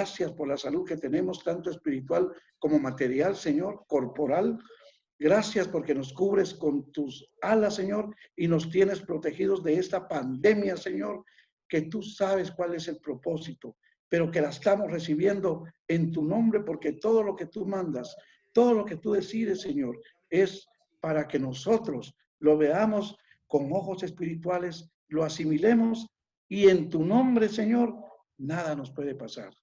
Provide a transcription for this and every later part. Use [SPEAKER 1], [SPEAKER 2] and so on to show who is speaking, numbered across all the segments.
[SPEAKER 1] Gracias por la salud que tenemos, tanto espiritual como material, Señor, corporal. Gracias porque nos cubres con tus alas, Señor, y nos tienes protegidos de esta pandemia, Señor, que tú sabes cuál es el propósito, pero que la estamos recibiendo en tu nombre, porque todo lo que tú mandas, todo lo que tú decides, Señor, es para que nosotros lo veamos con ojos espirituales, lo asimilemos y en tu nombre, Señor, nada nos puede pasar.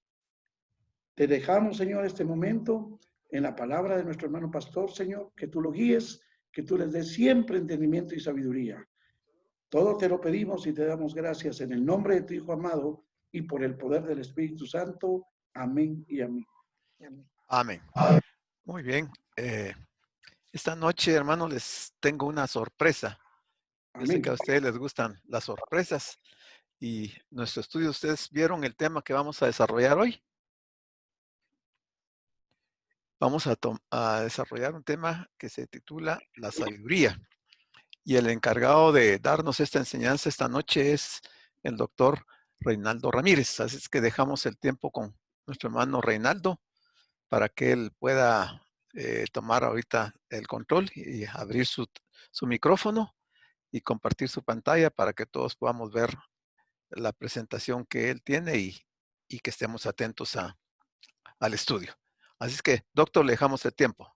[SPEAKER 1] Te dejamos, Señor, este momento en la palabra de nuestro hermano pastor, Señor, que tú lo guíes, que tú les des siempre entendimiento y sabiduría. Todo te lo pedimos y te damos gracias en el nombre de tu Hijo amado y por el poder del Espíritu Santo. Amén y amén.
[SPEAKER 2] Amén. Muy bien. Esta noche, hermano, les tengo una sorpresa. Yo sé
[SPEAKER 1] Amén.
[SPEAKER 2] que a ustedes les gustan las sorpresas y nuestro estudio, ustedes vieron el tema que vamos a desarrollar hoy. Vamos a desarrollar un tema que se titula La sabiduría. Y el encargado de darnos esta enseñanza esta noche es el doctor Reinaldo Ramírez. Así es que dejamos el tiempo con nuestro hermano Reinaldo para que él pueda tomar ahorita el control y abrir su micrófono y compartir su pantalla para que todos podamos ver la presentación que él tiene y que estemos atentos al estudio. Así es que, doctor, le dejamos el tiempo.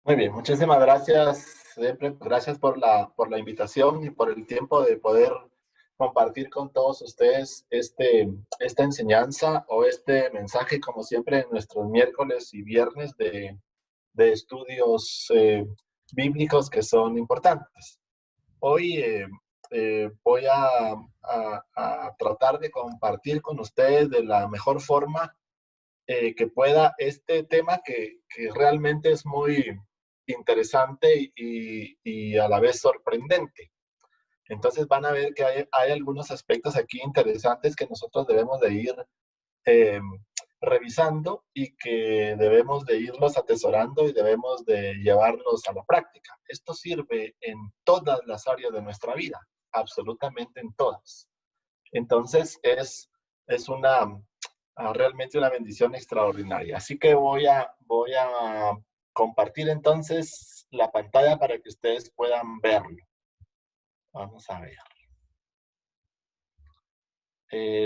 [SPEAKER 3] Muy bien, muchísimas gracias, gracias por la invitación y por el tiempo de poder compartir con todos ustedes esta enseñanza o este mensaje, como siempre, en nuestros miércoles y viernes de estudios bíblicos que son importantes. Hoy voy a tratar de compartir con ustedes de la mejor forma que pueda este tema que realmente es muy interesante y a la vez sorprendente. Entonces van a ver que hay algunos aspectos aquí interesantes que nosotros debemos de ir revisando y que debemos de irlos atesorando y debemos de llevarlos a la práctica. Esto sirve en todas las áreas de nuestra vida, absolutamente en todas. Entonces es realmente una bendición extraordinaria. Así que voy a compartir entonces la pantalla para que ustedes puedan verlo. Vamos a ver.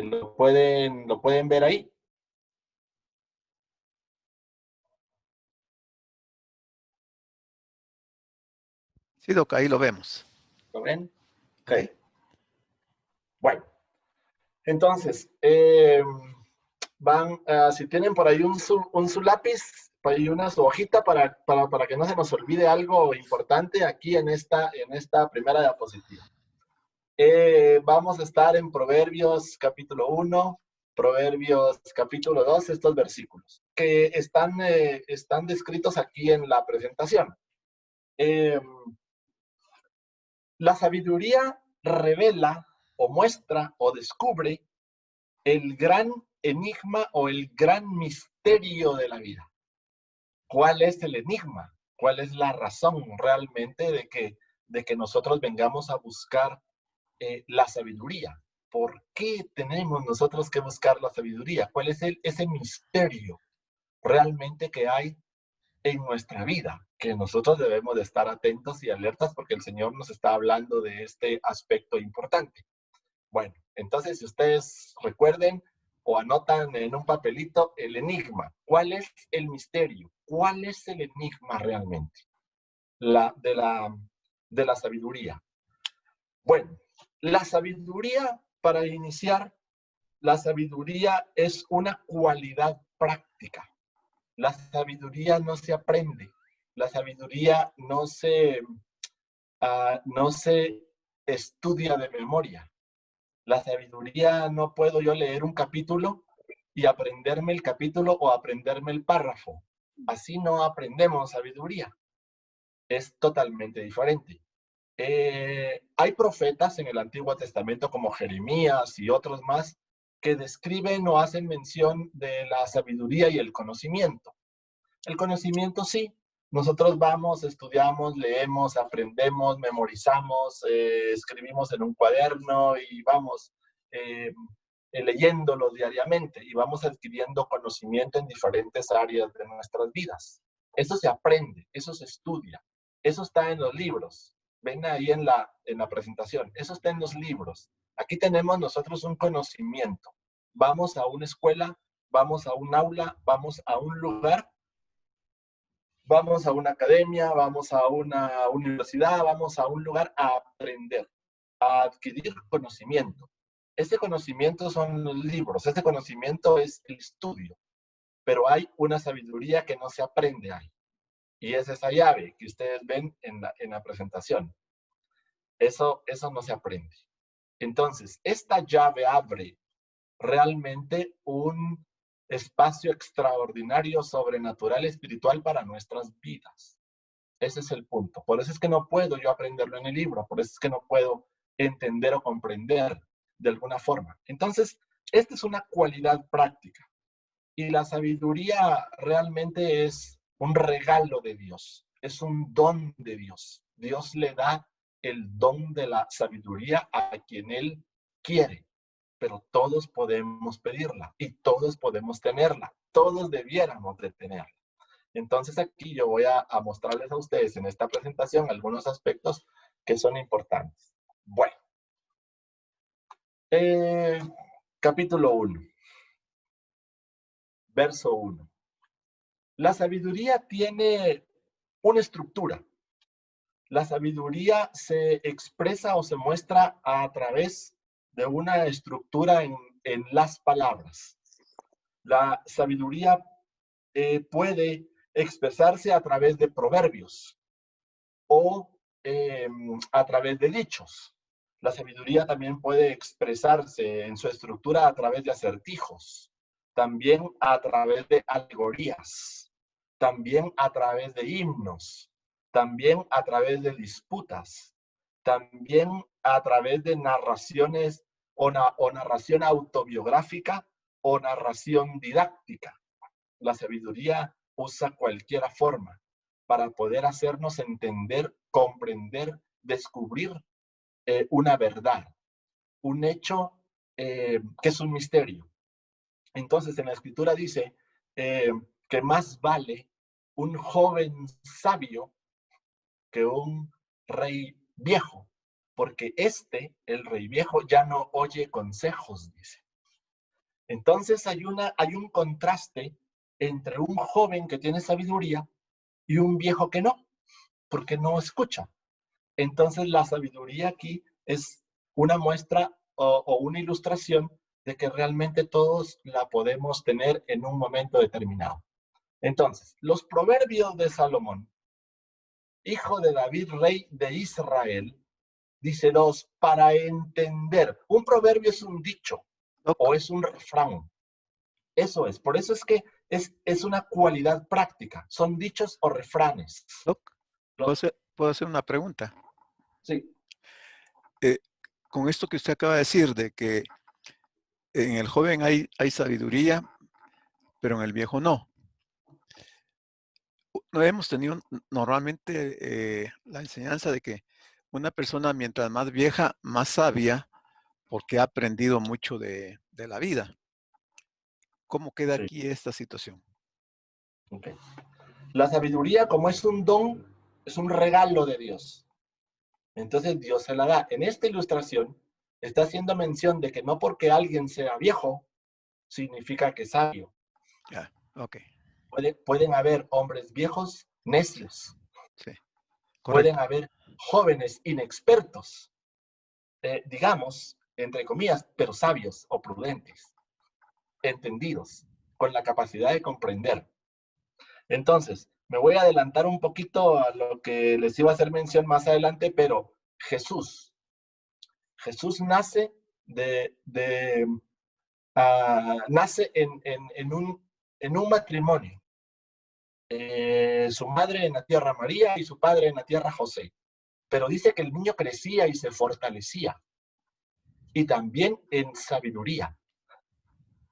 [SPEAKER 3] ¿Lo pueden ver ahí?
[SPEAKER 2] Sí, Doc, ahí lo vemos.
[SPEAKER 3] ¿Lo ven? Ok. Bueno. Entonces, si tienen por ahí su lápiz, por ahí su hojita para que no se nos olvide algo importante aquí en esta primera diapositiva. Vamos a estar en Proverbios capítulo 1, Proverbios capítulo 2, estos versículos, que están descritos aquí en la presentación. La sabiduría revela o muestra o descubre el gran enigma o el gran misterio de la vida. ¿Cuál es el enigma? ¿Cuál es la razón realmente de que nosotros vengamos a buscar la sabiduría? ¿Por qué tenemos nosotros que buscar la sabiduría? ¿Cuál es ese misterio realmente que hay en nuestra vida? Que nosotros debemos de estar atentos y alertas porque el Señor nos está hablando de este aspecto importante. Bueno, entonces si ustedes recuerden o anotan en un papelito el enigma. ¿Cuál es el misterio? ¿Cuál es el enigma realmente? De la sabiduría. Bueno, la sabiduría, para iniciar, la sabiduría es una cualidad práctica. La sabiduría no se aprende. La sabiduría no se estudia de memoria. La sabiduría no puedo yo leer un capítulo y aprenderme el capítulo o aprenderme el párrafo. Así no aprendemos sabiduría. Es totalmente diferente. Hay profetas en el Antiguo Testamento como Jeremías y otros más que describen o hacen mención de la sabiduría y el conocimiento. El conocimiento sí. Nosotros vamos, estudiamos, leemos, aprendemos, memorizamos, escribimos en un cuaderno y vamos leyéndolo diariamente y vamos adquiriendo conocimiento en diferentes áreas de nuestras vidas. Eso se aprende, eso se estudia, eso está en los libros. Ven ahí en la presentación, eso está en los libros. Aquí tenemos nosotros un conocimiento. Vamos a una escuela, vamos a un aula, vamos a un lugar, vamos a una academia, vamos a una universidad, vamos a un lugar a aprender, a adquirir conocimiento. Ese conocimiento son los libros, ese conocimiento es el estudio, pero hay una sabiduría que no se aprende ahí. Y es esa llave que ustedes ven en la presentación. Eso no se aprende. Entonces, esta llave abre realmente un espacio extraordinario, sobrenatural, espiritual para nuestras vidas. Ese es el punto. Por eso es que no puedo yo aprenderlo en el libro, por eso es que no puedo entender o comprender de alguna forma. Entonces, esta es una cualidad práctica. Y la sabiduría realmente es un regalo de Dios, es un don de Dios. Dios le da el don de la sabiduría a quien Él quiere, pero todos podemos pedirla y todos podemos tenerla, todos debiéramos de tenerla. Entonces aquí yo voy a mostrarles a ustedes en esta presentación algunos aspectos que son importantes. Bueno, capítulo 1, verso 1. La sabiduría tiene una estructura. La sabiduría se expresa o se muestra a través de una estructura en las palabras. La sabiduría puede expresarse a través de proverbios o a través de dichos. La sabiduría también puede expresarse en su estructura a través de acertijos, también a través de alegorías, también a través de himnos, también a través de disputas, también a través de narraciones o narración autobiográfica o narración didáctica. La sabiduría usa cualquier forma para poder hacernos entender, comprender, descubrir una verdad, un hecho que es un misterio. Entonces en la escritura dice que más vale un joven sabio que un rey viejo, porque el rey viejo, ya no oye consejos, dice. Entonces hay un contraste entre un joven que tiene sabiduría y un viejo que no, porque no escucha. Entonces la sabiduría aquí es una muestra o una ilustración de que realmente todos la podemos tener en un momento determinado. Entonces, los proverbios de Salomón, hijo de David, rey de Israel, dice 2, para entender. Un proverbio es un dicho o es un refrán. Eso es, por eso es que es una cualidad práctica. Son dichos o refranes.
[SPEAKER 2] ¿Puedo hacer una pregunta?
[SPEAKER 3] Sí.
[SPEAKER 2] Con esto que usted acaba de decir, de que en el joven hay sabiduría, pero en el viejo no. No hemos tenido normalmente la enseñanza de que una persona mientras más vieja, más sabia, porque ha aprendido mucho de la vida. ¿Cómo queda aquí esta situación?
[SPEAKER 3] Okay. La sabiduría, como es un don, es un regalo de Dios. Entonces Dios se la da. En esta ilustración está haciendo mención de que no porque alguien sea viejo, significa que es sabio.
[SPEAKER 2] Yeah, okay.
[SPEAKER 3] Pueden haber hombres viejos necios.
[SPEAKER 2] Sí,
[SPEAKER 3] pueden haber jóvenes inexpertos, digamos, entre comillas, pero sabios o prudentes, entendidos, con la capacidad de comprender. Entonces, me voy a adelantar un poquito a lo que les iba a hacer mención más adelante, pero Jesús nace nace en un matrimonio. Su madre en la tierra María y su padre en la tierra José. Pero dice que el niño crecía y se fortalecía. Y también en sabiduría.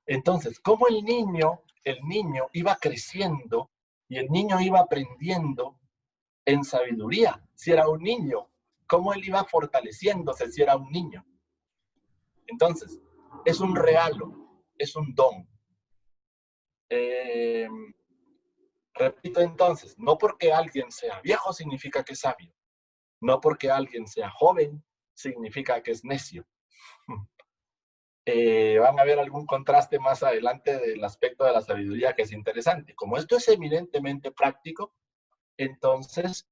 [SPEAKER 3] Entonces, ¿cómo el niño iba creciendo y el niño iba aprendiendo en sabiduría? Si era un niño, ¿cómo él iba fortaleciéndose si era un niño? Entonces, es un regalo, es un don. Repito entonces, no porque alguien sea viejo significa que es sabio. No porque alguien sea joven significa que es necio. Van a ver algún contraste más adelante del aspecto de la sabiduría que es interesante. Como esto es eminentemente práctico, entonces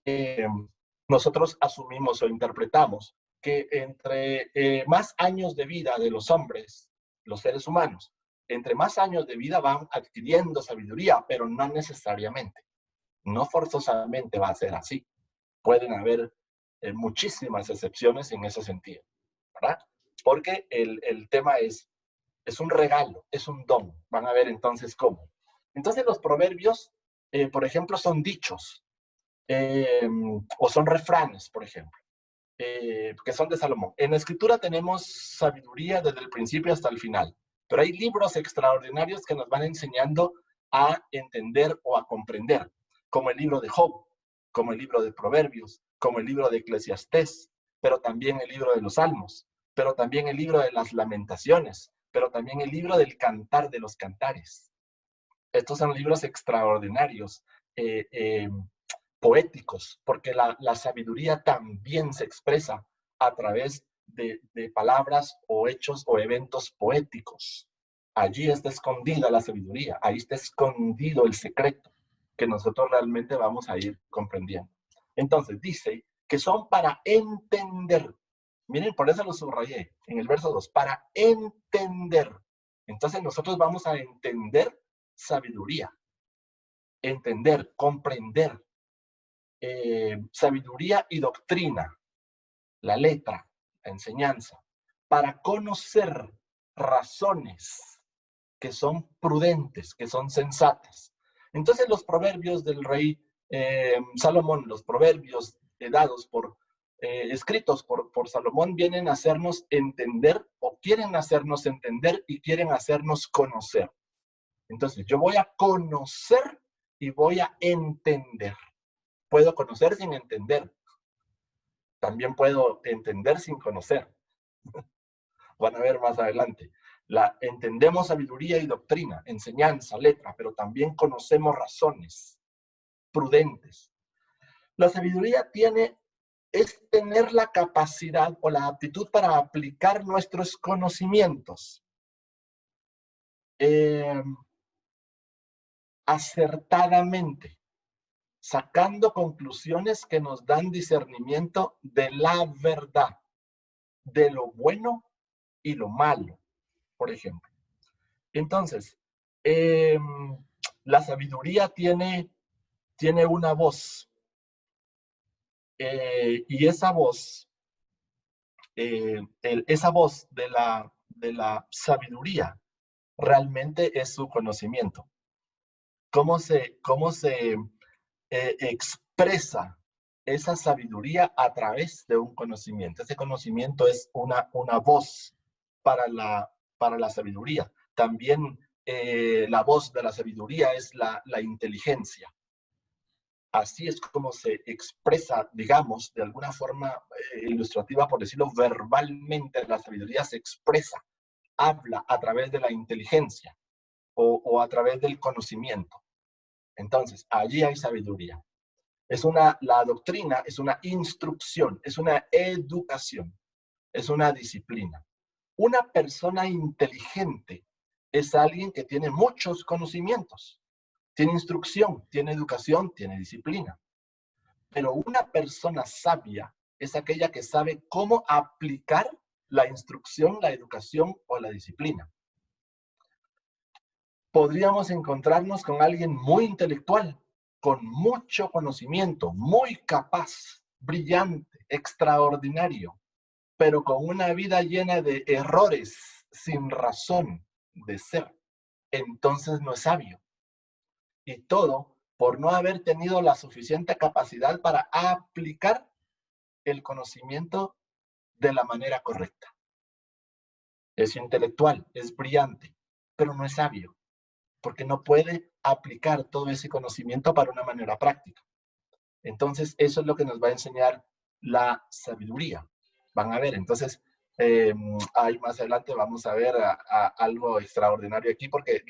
[SPEAKER 3] nosotros asumimos o interpretamos que entre más años de vida de los hombres, los seres humanos, entre más años de vida van adquiriendo sabiduría, pero no necesariamente. No forzosamente va a ser así. Pueden haber muchísimas excepciones en ese sentido, ¿verdad? Porque el tema es un regalo, es un don. Van a ver entonces cómo. Entonces los proverbios, por ejemplo, son dichos o son refranes, por ejemplo, que son de Salomón. En la escritura tenemos sabiduría desde el principio hasta el final, pero hay libros extraordinarios que nos van enseñando a entender o a comprender, como el libro de Job, como el libro de Proverbios, como el libro de Eclesiastés, pero también el libro de los Salmos, pero también el libro de las Lamentaciones, pero también el libro del Cantar de los Cantares. Estos son libros extraordinarios, poéticos, porque la sabiduría también se expresa a través de palabras o hechos o eventos poéticos. Allí está escondida la sabiduría, ahí está escondido el secreto que nosotros realmente vamos a ir comprendiendo. Entonces dice que son para entender. Miren, por eso lo subrayé en el verso 2, para entender. Entonces nosotros vamos a entender sabiduría, entender, comprender. Sabiduría y doctrina, la letra, la enseñanza, para conocer razones que son prudentes, que son sensatas. Entonces los proverbios del rey Salomón, los proverbios dados escritos por Salomón, vienen a hacernos entender o quieren hacernos entender y quieren hacernos conocer. Entonces yo voy a conocer y voy a entender. Puedo conocer sin entender. También puedo entender sin conocer. Van a ver más adelante. Entendemos sabiduría y doctrina, enseñanza, letra, pero también conocemos razones prudentes. La sabiduría es tener la capacidad o la aptitud para aplicar nuestros conocimientos acertadamente, sacando conclusiones que nos dan discernimiento de la verdad, de lo bueno y lo malo, por ejemplo. Entonces, la sabiduría tiene una voz, y esa voz, esa voz de la sabiduría realmente es su conocimiento. ¿Cómo se expresa esa sabiduría? A través de un conocimiento. Ese conocimiento es una voz para la sabiduría. También la voz de la sabiduría es la inteligencia. Así es como se expresa, digamos, de alguna forma ilustrativa, por decirlo verbalmente, la sabiduría se expresa, habla a través de la inteligencia o a través del conocimiento. Entonces, allí hay sabiduría. La doctrina es una instrucción, es una educación, es una disciplina. Una persona inteligente es alguien que tiene muchos conocimientos, tiene instrucción, tiene educación, tiene disciplina. Pero una persona sabia es aquella que sabe cómo aplicar la instrucción, la educación o la disciplina. Podríamos encontrarnos con alguien muy intelectual, con mucho conocimiento, muy capaz, brillante, extraordinario, pero con una vida llena de errores, sin razón de ser. Entonces no es sabio. Y todo por no haber tenido la suficiente capacidad para aplicar el conocimiento de la manera correcta. Es intelectual, es brillante, pero no es sabio, porque no puede aplicar todo ese conocimiento para una manera práctica. Entonces, eso es lo que nos va a enseñar la sabiduría. Van a ver, entonces, Ahí más adelante vamos a ver algo extraordinario aquí, porque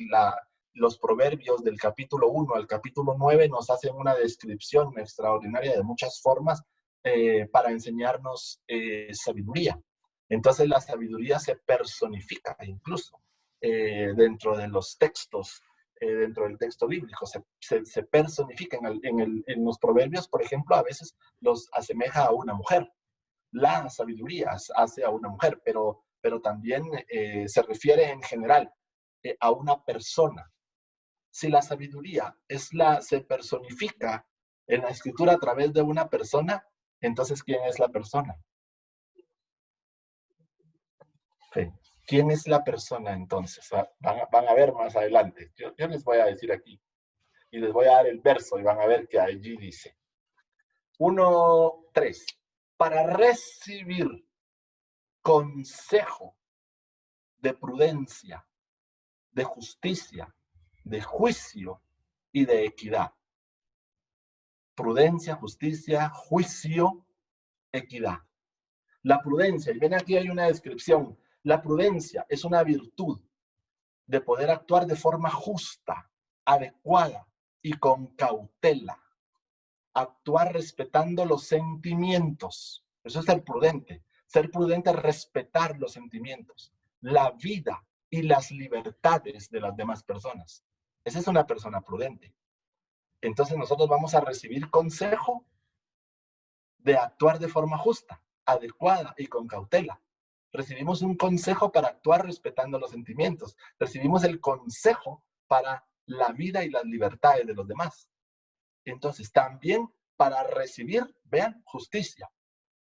[SPEAKER 3] los proverbios del capítulo 1 al capítulo 9 nos hacen una descripción extraordinaria de muchas formas para enseñarnos sabiduría. Entonces la sabiduría se personifica incluso dentro de los textos, dentro del texto bíblico, se personifica en los proverbios, por ejemplo, a veces los asemeja a una mujer. La sabiduría hace a una mujer, pero también se refiere en general a una persona. Si la sabiduría se personifica en la escritura a través de una persona, entonces ¿quién es la persona? Sí. ¿Quién es la persona entonces? Van a ver más adelante. Yo les voy a decir aquí y les voy a dar el verso y van a ver que allí dice 1:3. Para recibir consejo de prudencia, de justicia, de juicio y de equidad. Prudencia, justicia, juicio, equidad. La prudencia, y ven aquí hay una descripción, la prudencia es una virtud de poder actuar de forma justa, adecuada y con cautela. Actuar respetando los sentimientos. Eso es ser prudente. Ser prudente es respetar los sentimientos, la vida y las libertades de las demás personas. Esa es una persona prudente. Entonces nosotros vamos a recibir consejo de actuar de forma justa, adecuada y con cautela. Recibimos un consejo para actuar respetando los sentimientos. Recibimos el consejo para la vida y las libertades de los demás. Entonces, también para recibir, vean, justicia.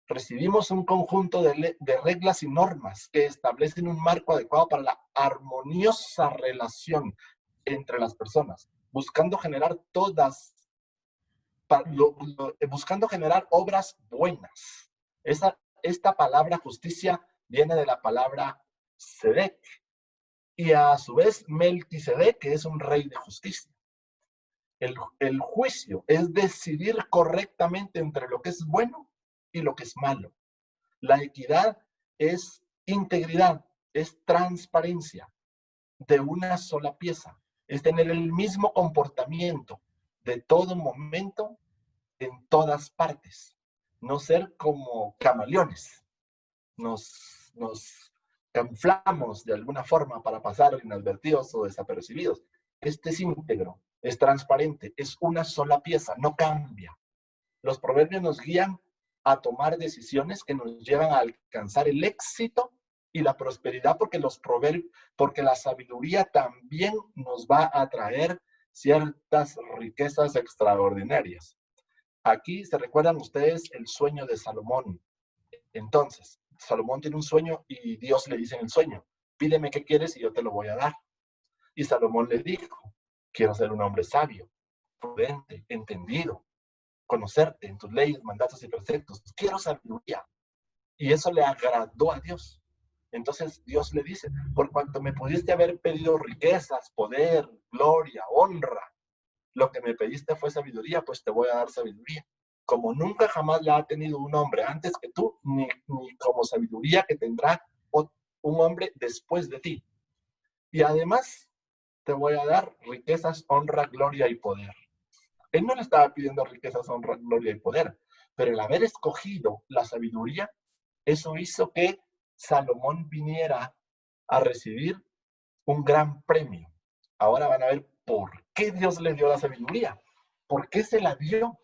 [SPEAKER 3] Recibimos un conjunto de reglas y normas que establecen un marco adecuado para la armoniosa relación entre las personas, buscando generar buscando generar obras buenas. Esta palabra justicia viene de la palabra Sedec, y a su vez Melquisedec, que es un rey de justicia. El juicio es decidir correctamente entre lo que es bueno y lo que es malo. La equidad es integridad, es transparencia de una sola pieza. Es tener el mismo comportamiento de todo momento en todas partes. No ser como camaleones. Nos camuflamos de alguna forma para pasar inadvertidos o desapercibidos. Este es íntegro, es transparente, es una sola pieza, no cambia. Los proverbios nos guían a tomar decisiones que nos llevan a alcanzar el éxito y la prosperidad, porque la sabiduría también nos va a traer ciertas riquezas extraordinarias. Aquí se recuerdan ustedes el sueño de Salomón. Entonces, Salomón tiene un sueño y Dios le dice en el sueño, pídeme qué quieres y yo te lo voy a dar. Y Salomón le dijo, quiero ser un hombre sabio, prudente, entendido, conocerte en tus leyes, mandatos y preceptos. Quiero sabiduría. Y eso le agradó a Dios. Entonces Dios le dice, por cuanto me pudiste haber pedido riquezas, poder, gloria, honra, lo que me pediste fue sabiduría, pues te voy a dar sabiduría. Como nunca jamás la ha tenido un hombre antes que tú, ni como sabiduría que tendrá un hombre después de ti. Y además te voy a dar riquezas, honra, gloria y poder. Él no le estaba pidiendo riquezas, honra, gloria y poder, pero el haber escogido la sabiduría, eso hizo que Salomón viniera a recibir un gran premio. Ahora van a ver por qué Dios le dio la sabiduría. ¿Por qué se la dio?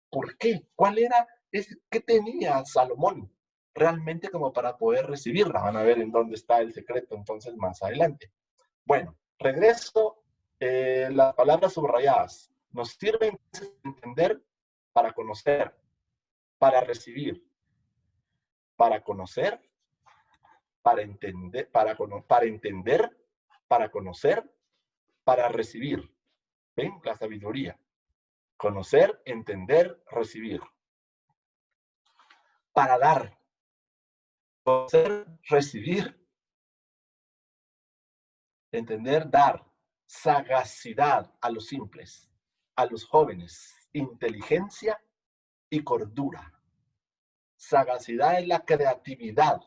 [SPEAKER 3] ¿Por qué? ¿Cuál era? ¿Qué tenía Salomón realmente como para poder recibirla? Van a ver en dónde está el secreto entonces más adelante. Bueno, regreso. Las palabras subrayadas nos sirven para entender, para conocer, para recibir, para conocer, para entender, para conocer, para recibir. ¿Ven? La sabiduría. Conocer, entender, recibir. Para dar. Conocer, recibir, entender, dar. Sagacidad a los simples, a los jóvenes. Inteligencia y cordura. Sagacidad es la creatividad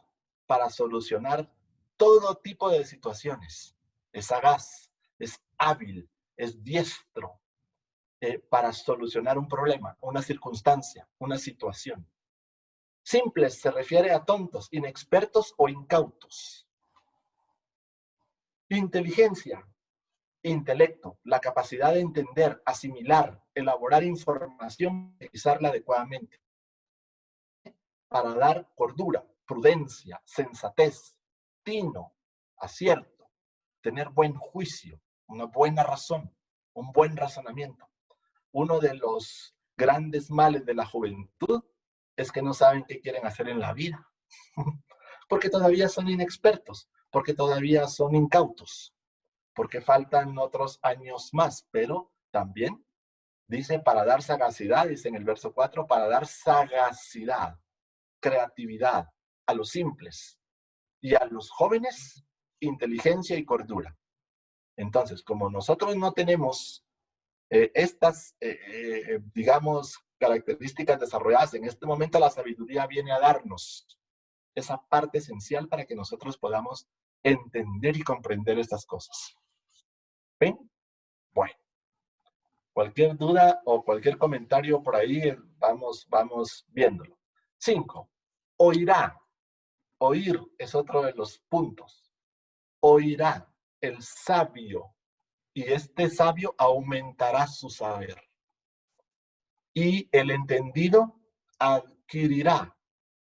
[SPEAKER 3] para solucionar todo tipo de situaciones. Es sagaz, es hábil, es diestro para solucionar un problema, una circunstancia, una situación. Simples se refiere a tontos, inexpertos o incautos. Inteligencia, intelecto, la capacidad de entender, asimilar, elaborar información y utilizarla adecuadamente. Para dar cordura, prudencia, sensatez, tino, acierto, tener buen juicio, una buena razón, un buen razonamiento. Uno de los grandes males de la juventud es que no saben qué quieren hacer en la vida, porque todavía son inexpertos, porque todavía son incautos, porque faltan otros años más, pero también dice para dar sagacidad, dice en el verso 4, para dar sagacidad, creatividad a los simples y a los jóvenes, inteligencia y cordura. Entonces, como nosotros no tenemos estas, digamos, características desarrolladas en este momento, la sabiduría viene a darnos esa parte esencial para que nosotros podamos entender y comprender estas cosas. ¿Ven? Bueno, cualquier duda o cualquier comentario por ahí, vamos viéndolo. 5. Oirá. Oír es otro de los puntos. Oirá el sabio, y este sabio aumentará su saber. Y el entendido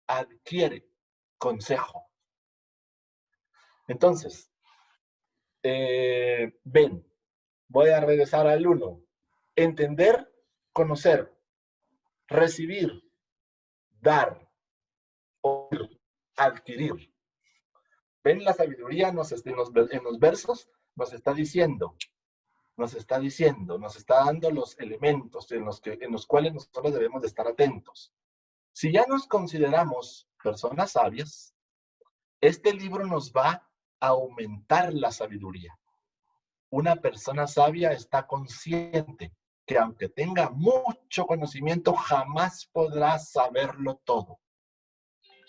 [SPEAKER 3] adquiere consejo. Entonces, ven, voy a regresar al 1. Entender, conocer, recibir, dar, oír, adquirir. Ven, la sabiduría en los versos nos está diciendo, nos está dando los elementos en los cuales nosotros debemos de estar atentos. Si ya nos consideramos personas sabias, este libro nos va a aumentar la sabiduría. Una persona sabia está consciente que aunque tenga mucho conocimiento, jamás podrá saberlo todo.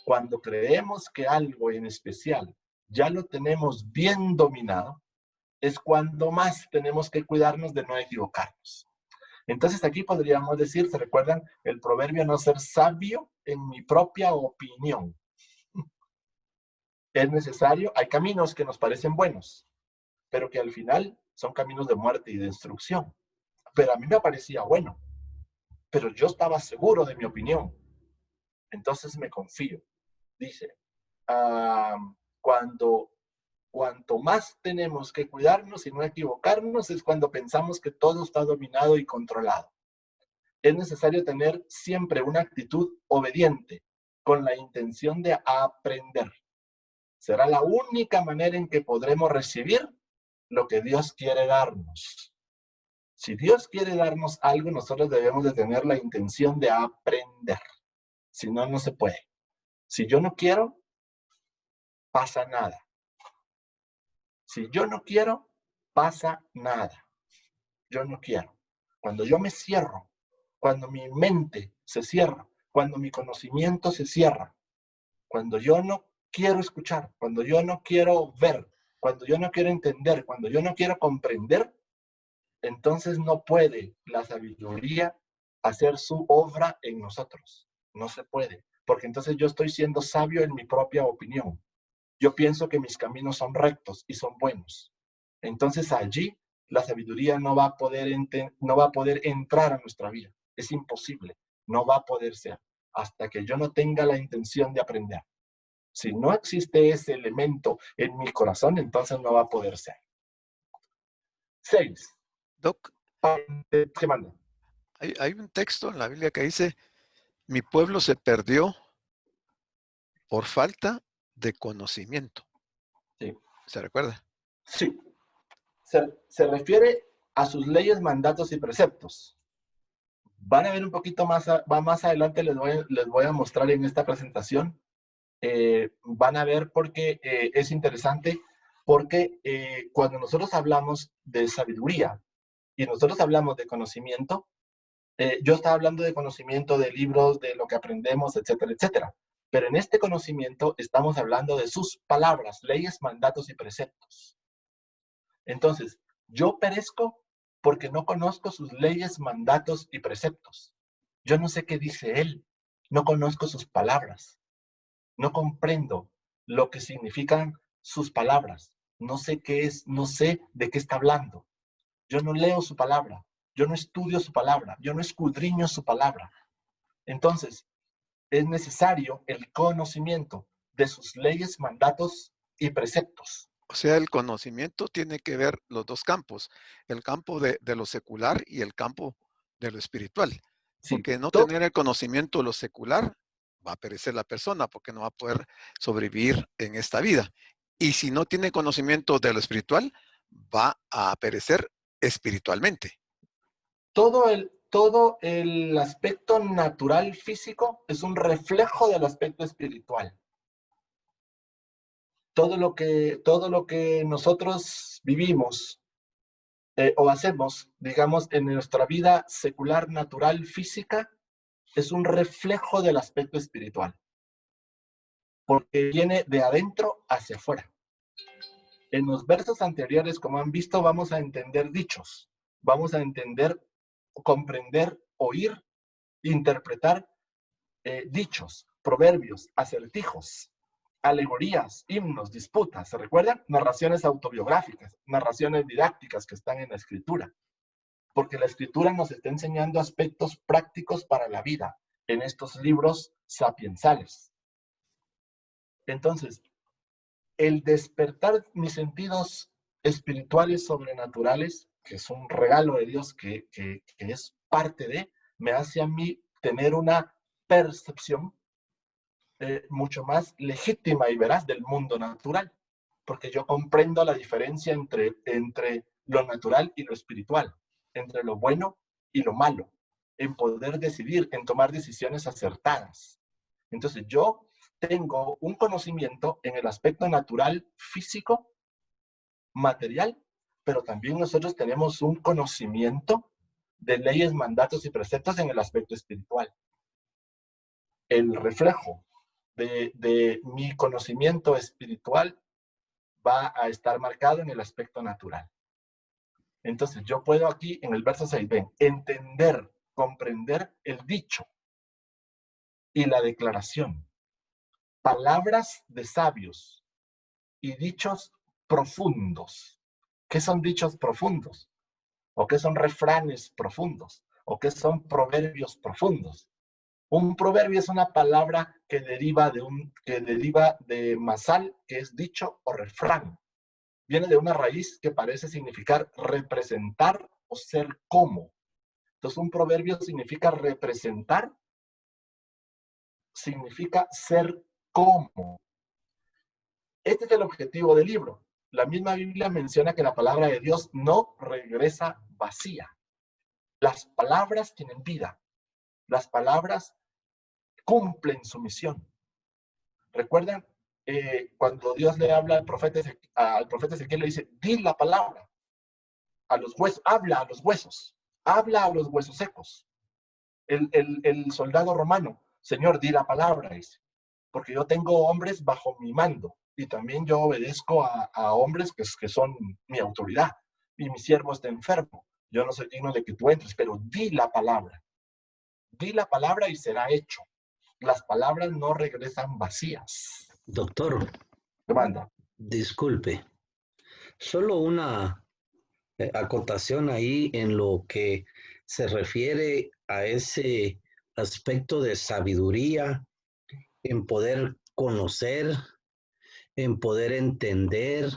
[SPEAKER 3] Cuando creemos que algo en especial ya lo tenemos bien dominado, es cuando más tenemos que cuidarnos de no equivocarnos. Entonces aquí podríamos decir, ¿se recuerdan el proverbio no ser sabio en mi propia opinión? Es necesario, hay caminos que nos parecen buenos, pero que al final son caminos de muerte y de destrucción. Pero a mí me parecía bueno, pero yo estaba seguro de mi opinión. Entonces me confío. Dice, cuanto más tenemos que cuidarnos y no equivocarnos es cuando pensamos que todo está dominado y controlado. Es necesario tener siempre una actitud obediente con la intención de aprender. Será la única manera en que podremos recibir lo que Dios quiere darnos. Si Dios quiere darnos algo, nosotros debemos de tener la intención de aprender. Si no, no se puede. Si yo no quiero, pasa nada. Si yo no quiero, pasa nada. Yo no quiero. Cuando yo me cierro, cuando mi mente se cierra, cuando mi conocimiento se cierra, cuando yo no quiero escuchar, cuando yo no quiero ver, cuando yo no quiero entender, cuando yo no quiero comprender, entonces no puede la sabiduría hacer su obra en nosotros. No se puede, porque entonces yo estoy siendo sabio en mi propia opinión. Yo pienso que mis caminos son rectos y son buenos. Entonces allí la sabiduría no va a poder entrar a nuestra vida. Es imposible, no va a poder ser hasta que yo no tenga la intención de aprender. Si no existe ese elemento en mi corazón, entonces no va a poder ser. 6.
[SPEAKER 2] Doc,
[SPEAKER 3] ¿Qué manda?
[SPEAKER 2] hay un texto en la Biblia que dice, mi pueblo se perdió por falta de conocimiento.
[SPEAKER 3] Sí.
[SPEAKER 2] ¿Se recuerda?
[SPEAKER 3] Sí. Se refiere a sus leyes, mandatos y preceptos. Van a ver un poquito más adelante, les voy a mostrar en esta presentación. Van a ver porque es interesante, porque cuando nosotros hablamos de sabiduría y nosotros hablamos de conocimiento, yo estaba hablando de conocimiento de libros, de lo que aprendemos, etcétera, etcétera. Pero en este conocimiento estamos hablando de sus palabras, leyes, mandatos y preceptos. Entonces, yo perezco porque no conozco sus leyes, mandatos y preceptos. Yo no sé qué dice él, no conozco sus palabras, no comprendo lo que significan sus palabras, no sé qué es, no sé de qué está hablando. Yo no leo su palabra, yo no estudio su palabra, yo no escudriño su palabra. Entonces, es necesario el conocimiento de sus leyes, mandatos y preceptos.
[SPEAKER 2] O sea, el conocimiento tiene que ver los dos campos, el campo de lo secular y el campo de lo espiritual.
[SPEAKER 3] Sí,
[SPEAKER 2] Porque no tener el conocimiento de lo secular, va a perecer la persona porque no va a poder sobrevivir en esta vida. Y si no tiene conocimiento de lo espiritual, va a perecer espiritualmente.
[SPEAKER 3] todo el aspecto natural físico es un reflejo del aspecto espiritual. Todo lo que nosotros vivimos o hacemos, digamos, en nuestra vida secular, natural, física, es un reflejo del aspecto espiritual, porque viene de adentro hacia afuera. En los versos anteriores, como han visto, vamos a entender dichos, vamos a entender, comprender, oír, interpretar dichos, proverbios, acertijos, alegorías, himnos, disputas, ¿se recuerdan? Narraciones autobiográficas, narraciones didácticas que están en la escritura, porque la escritura nos está enseñando aspectos prácticos para la vida en estos libros sapiensales. Entonces, el despertar mis sentidos espirituales sobrenaturales, que es un regalo de Dios que es parte de, me hace a mí tener una percepción mucho más legítima y veraz del mundo natural, porque yo comprendo la diferencia entre lo natural y lo espiritual, entre lo bueno y lo malo, en poder decidir, en tomar decisiones acertadas. Entonces yo tengo un conocimiento en el aspecto natural, físico, material, pero también nosotros tenemos un conocimiento de leyes, mandatos y preceptos en el aspecto espiritual. El reflejo de mi conocimiento espiritual va a estar marcado en el aspecto natural. Entonces yo puedo aquí en el verso 6, ven, entender, comprender el dicho y la declaración, palabras de sabios y dichos profundos. ¿Qué son dichos profundos? ¿O qué son refranes profundos? ¿O qué son proverbios profundos? Un proverbio es una palabra que deriva de masal, que es dicho o refrán. Viene de una raíz que parece significar representar o ser como. Entonces, un proverbio significa representar, significa ser como. Este es el objetivo del libro. La misma Biblia menciona que la palabra de Dios no regresa vacía. Las palabras tienen vida. Las palabras cumplen su misión. ¿Recuerdan? Cuando Dios le habla al profeta Ezequiel, le dice, di la palabra a los huesos, habla a los huesos secos. El soldado romano, Señor, di la palabra, dice, porque yo tengo hombres bajo mi mando y también yo obedezco a hombres que son mi autoridad y mi siervo está enfermo. Yo no soy digno de que tú entres, pero di la palabra y será hecho. Las palabras no regresan vacías.
[SPEAKER 4] Doctor,
[SPEAKER 3] ¿Qué manda?
[SPEAKER 4] disculpe, solo una acotación ahí en lo que se refiere a ese aspecto de sabiduría, en poder conocer, en poder entender,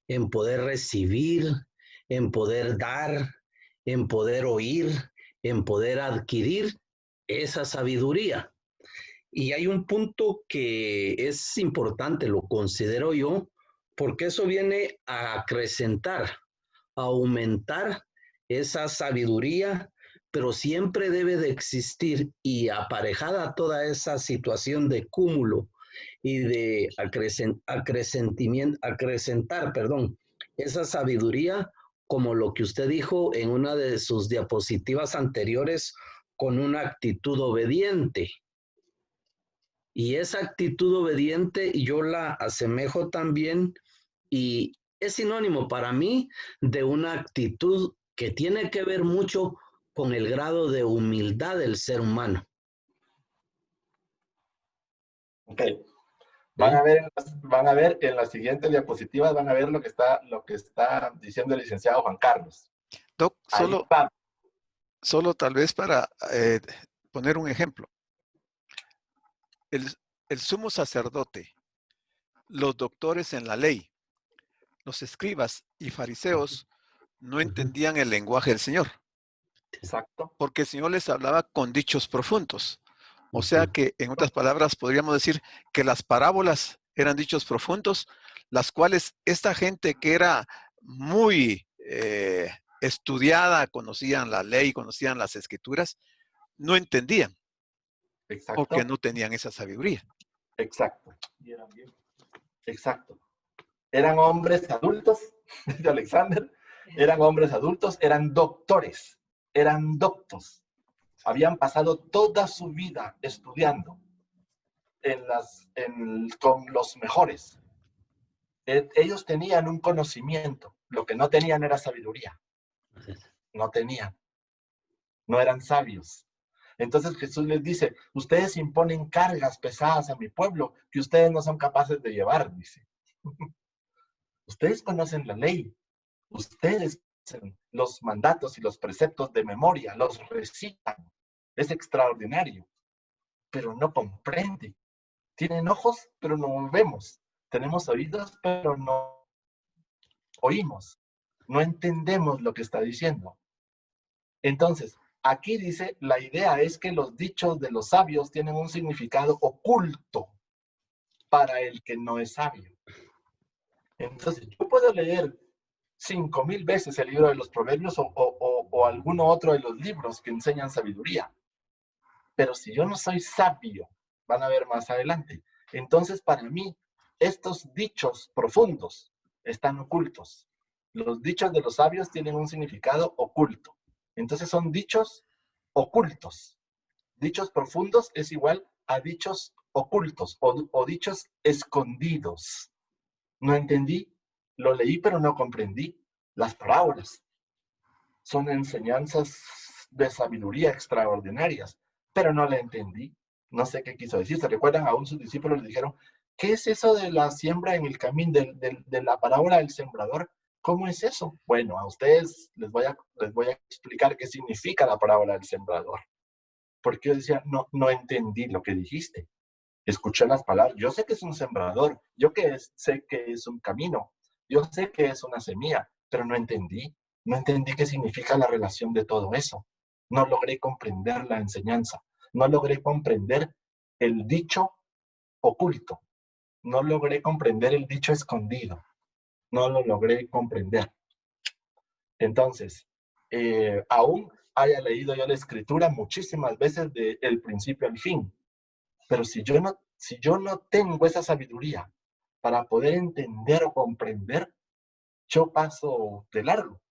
[SPEAKER 4] en poder recibir, en poder dar, en poder oír, en poder adquirir esa sabiduría. Y hay un punto que es importante, lo considero yo, porque eso viene a acrecentar, a aumentar esa sabiduría, pero siempre debe de existir y aparejada a toda esa situación de cúmulo y de acrecentar, esa sabiduría, como lo que usted dijo en una de sus diapositivas anteriores, con una actitud obediente. Y esa actitud obediente yo la asemejo también y es sinónimo para mí de una actitud que tiene que ver mucho con el grado de humildad del ser humano.
[SPEAKER 3] Ok. Van a ver en las siguientes diapositivas, van a ver lo que está diciendo el licenciado Juan Carlos.
[SPEAKER 2] Doc,
[SPEAKER 3] Ahí va.
[SPEAKER 2] solo tal vez para poner un ejemplo. El sumo sacerdote, los doctores en la ley, los escribas y fariseos no entendían el lenguaje del Señor.
[SPEAKER 3] Exacto.
[SPEAKER 2] Porque el Señor les hablaba con dichos profundos. O sea que, en otras palabras, podríamos decir que las parábolas eran dichos profundos, las cuales esta gente que era muy estudiada, conocían la ley, conocían las escrituras, no entendían.
[SPEAKER 3] Exacto.
[SPEAKER 2] Porque no tenían esa sabiduría.
[SPEAKER 3] Exacto. Exacto. Eran hombres adultos, dice Alexander, eran hombres adultos, eran doctores, eran doctos. Habían pasado toda su vida estudiando con los mejores. Ellos tenían un conocimiento, lo que no tenían era sabiduría. No tenían. No eran sabios. Entonces Jesús les dice, ustedes imponen cargas pesadas a mi pueblo que ustedes no son capaces de llevar, dice. Ustedes conocen la ley. Ustedes conocen los mandatos y los preceptos de memoria, los recitan. Es extraordinario. Pero no comprenden. Tienen ojos, pero no vemos. Tenemos oídos, pero no oímos. No entendemos lo que está diciendo. Entonces, aquí dice, la idea es que los dichos de los sabios tienen un significado oculto para el que no es sabio. Entonces, yo puedo leer 5,000 veces el libro de los Proverbios o alguno otro de los libros que enseñan sabiduría. Pero si yo no soy sabio, van a ver más adelante. Entonces, para mí, estos dichos profundos están ocultos. Los dichos de los sabios tienen un significado oculto. Entonces son dichos ocultos. Dichos profundos es igual a dichos ocultos o dichos escondidos. No entendí, lo leí pero no comprendí. Las parábolas son enseñanzas de sabiduría extraordinarias, pero no la entendí. No sé qué quiso decir. ¿Se recuerdan? Aún sus discípulos le dijeron, ¿qué es eso de la siembra en el camino, de la parábola del sembrador? ¿Cómo es eso? Bueno, a ustedes les voy a explicar qué significa la parábola del sembrador. Porque yo decía, no entendí lo que dijiste. Escuché las palabras. Yo sé que es un sembrador, sé que es un camino, yo sé que es una semilla, pero no entendí. No entendí qué significa la relación de todo eso. No logré comprender la enseñanza. No logré comprender el dicho oculto. No logré comprender el dicho escondido. No lo logré comprender. Entonces, aún haya leído yo la escritura muchísimas veces del principio al fin, pero si yo no tengo esa sabiduría para poder entender o comprender, yo paso de largo.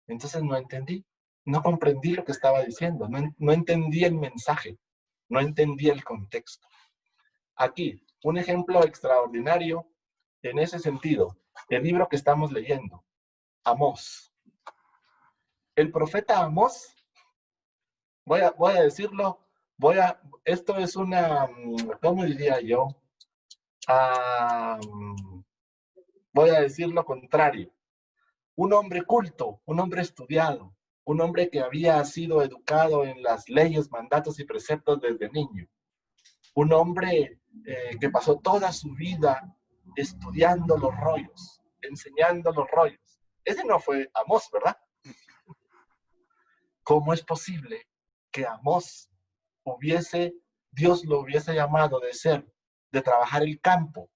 [SPEAKER 3] Entonces no entendí, no comprendí lo que estaba diciendo, no entendí el mensaje, no entendí el contexto. Aquí, un ejemplo extraordinario en ese sentido, el libro que estamos leyendo, Amós. El profeta Amós, voy a decirlo, esto es una, ¿cómo diría yo? Voy a decir lo contrario. Un hombre culto, un hombre estudiado, un hombre que había sido educado en las leyes, mandatos y preceptos desde niño. Un hombre que pasó toda su vida estudiando los rollos, enseñando los rollos. Ese no fue Amós, ¿verdad? ¿Cómo es posible que Amós Dios lo hubiese llamado de trabajar el campo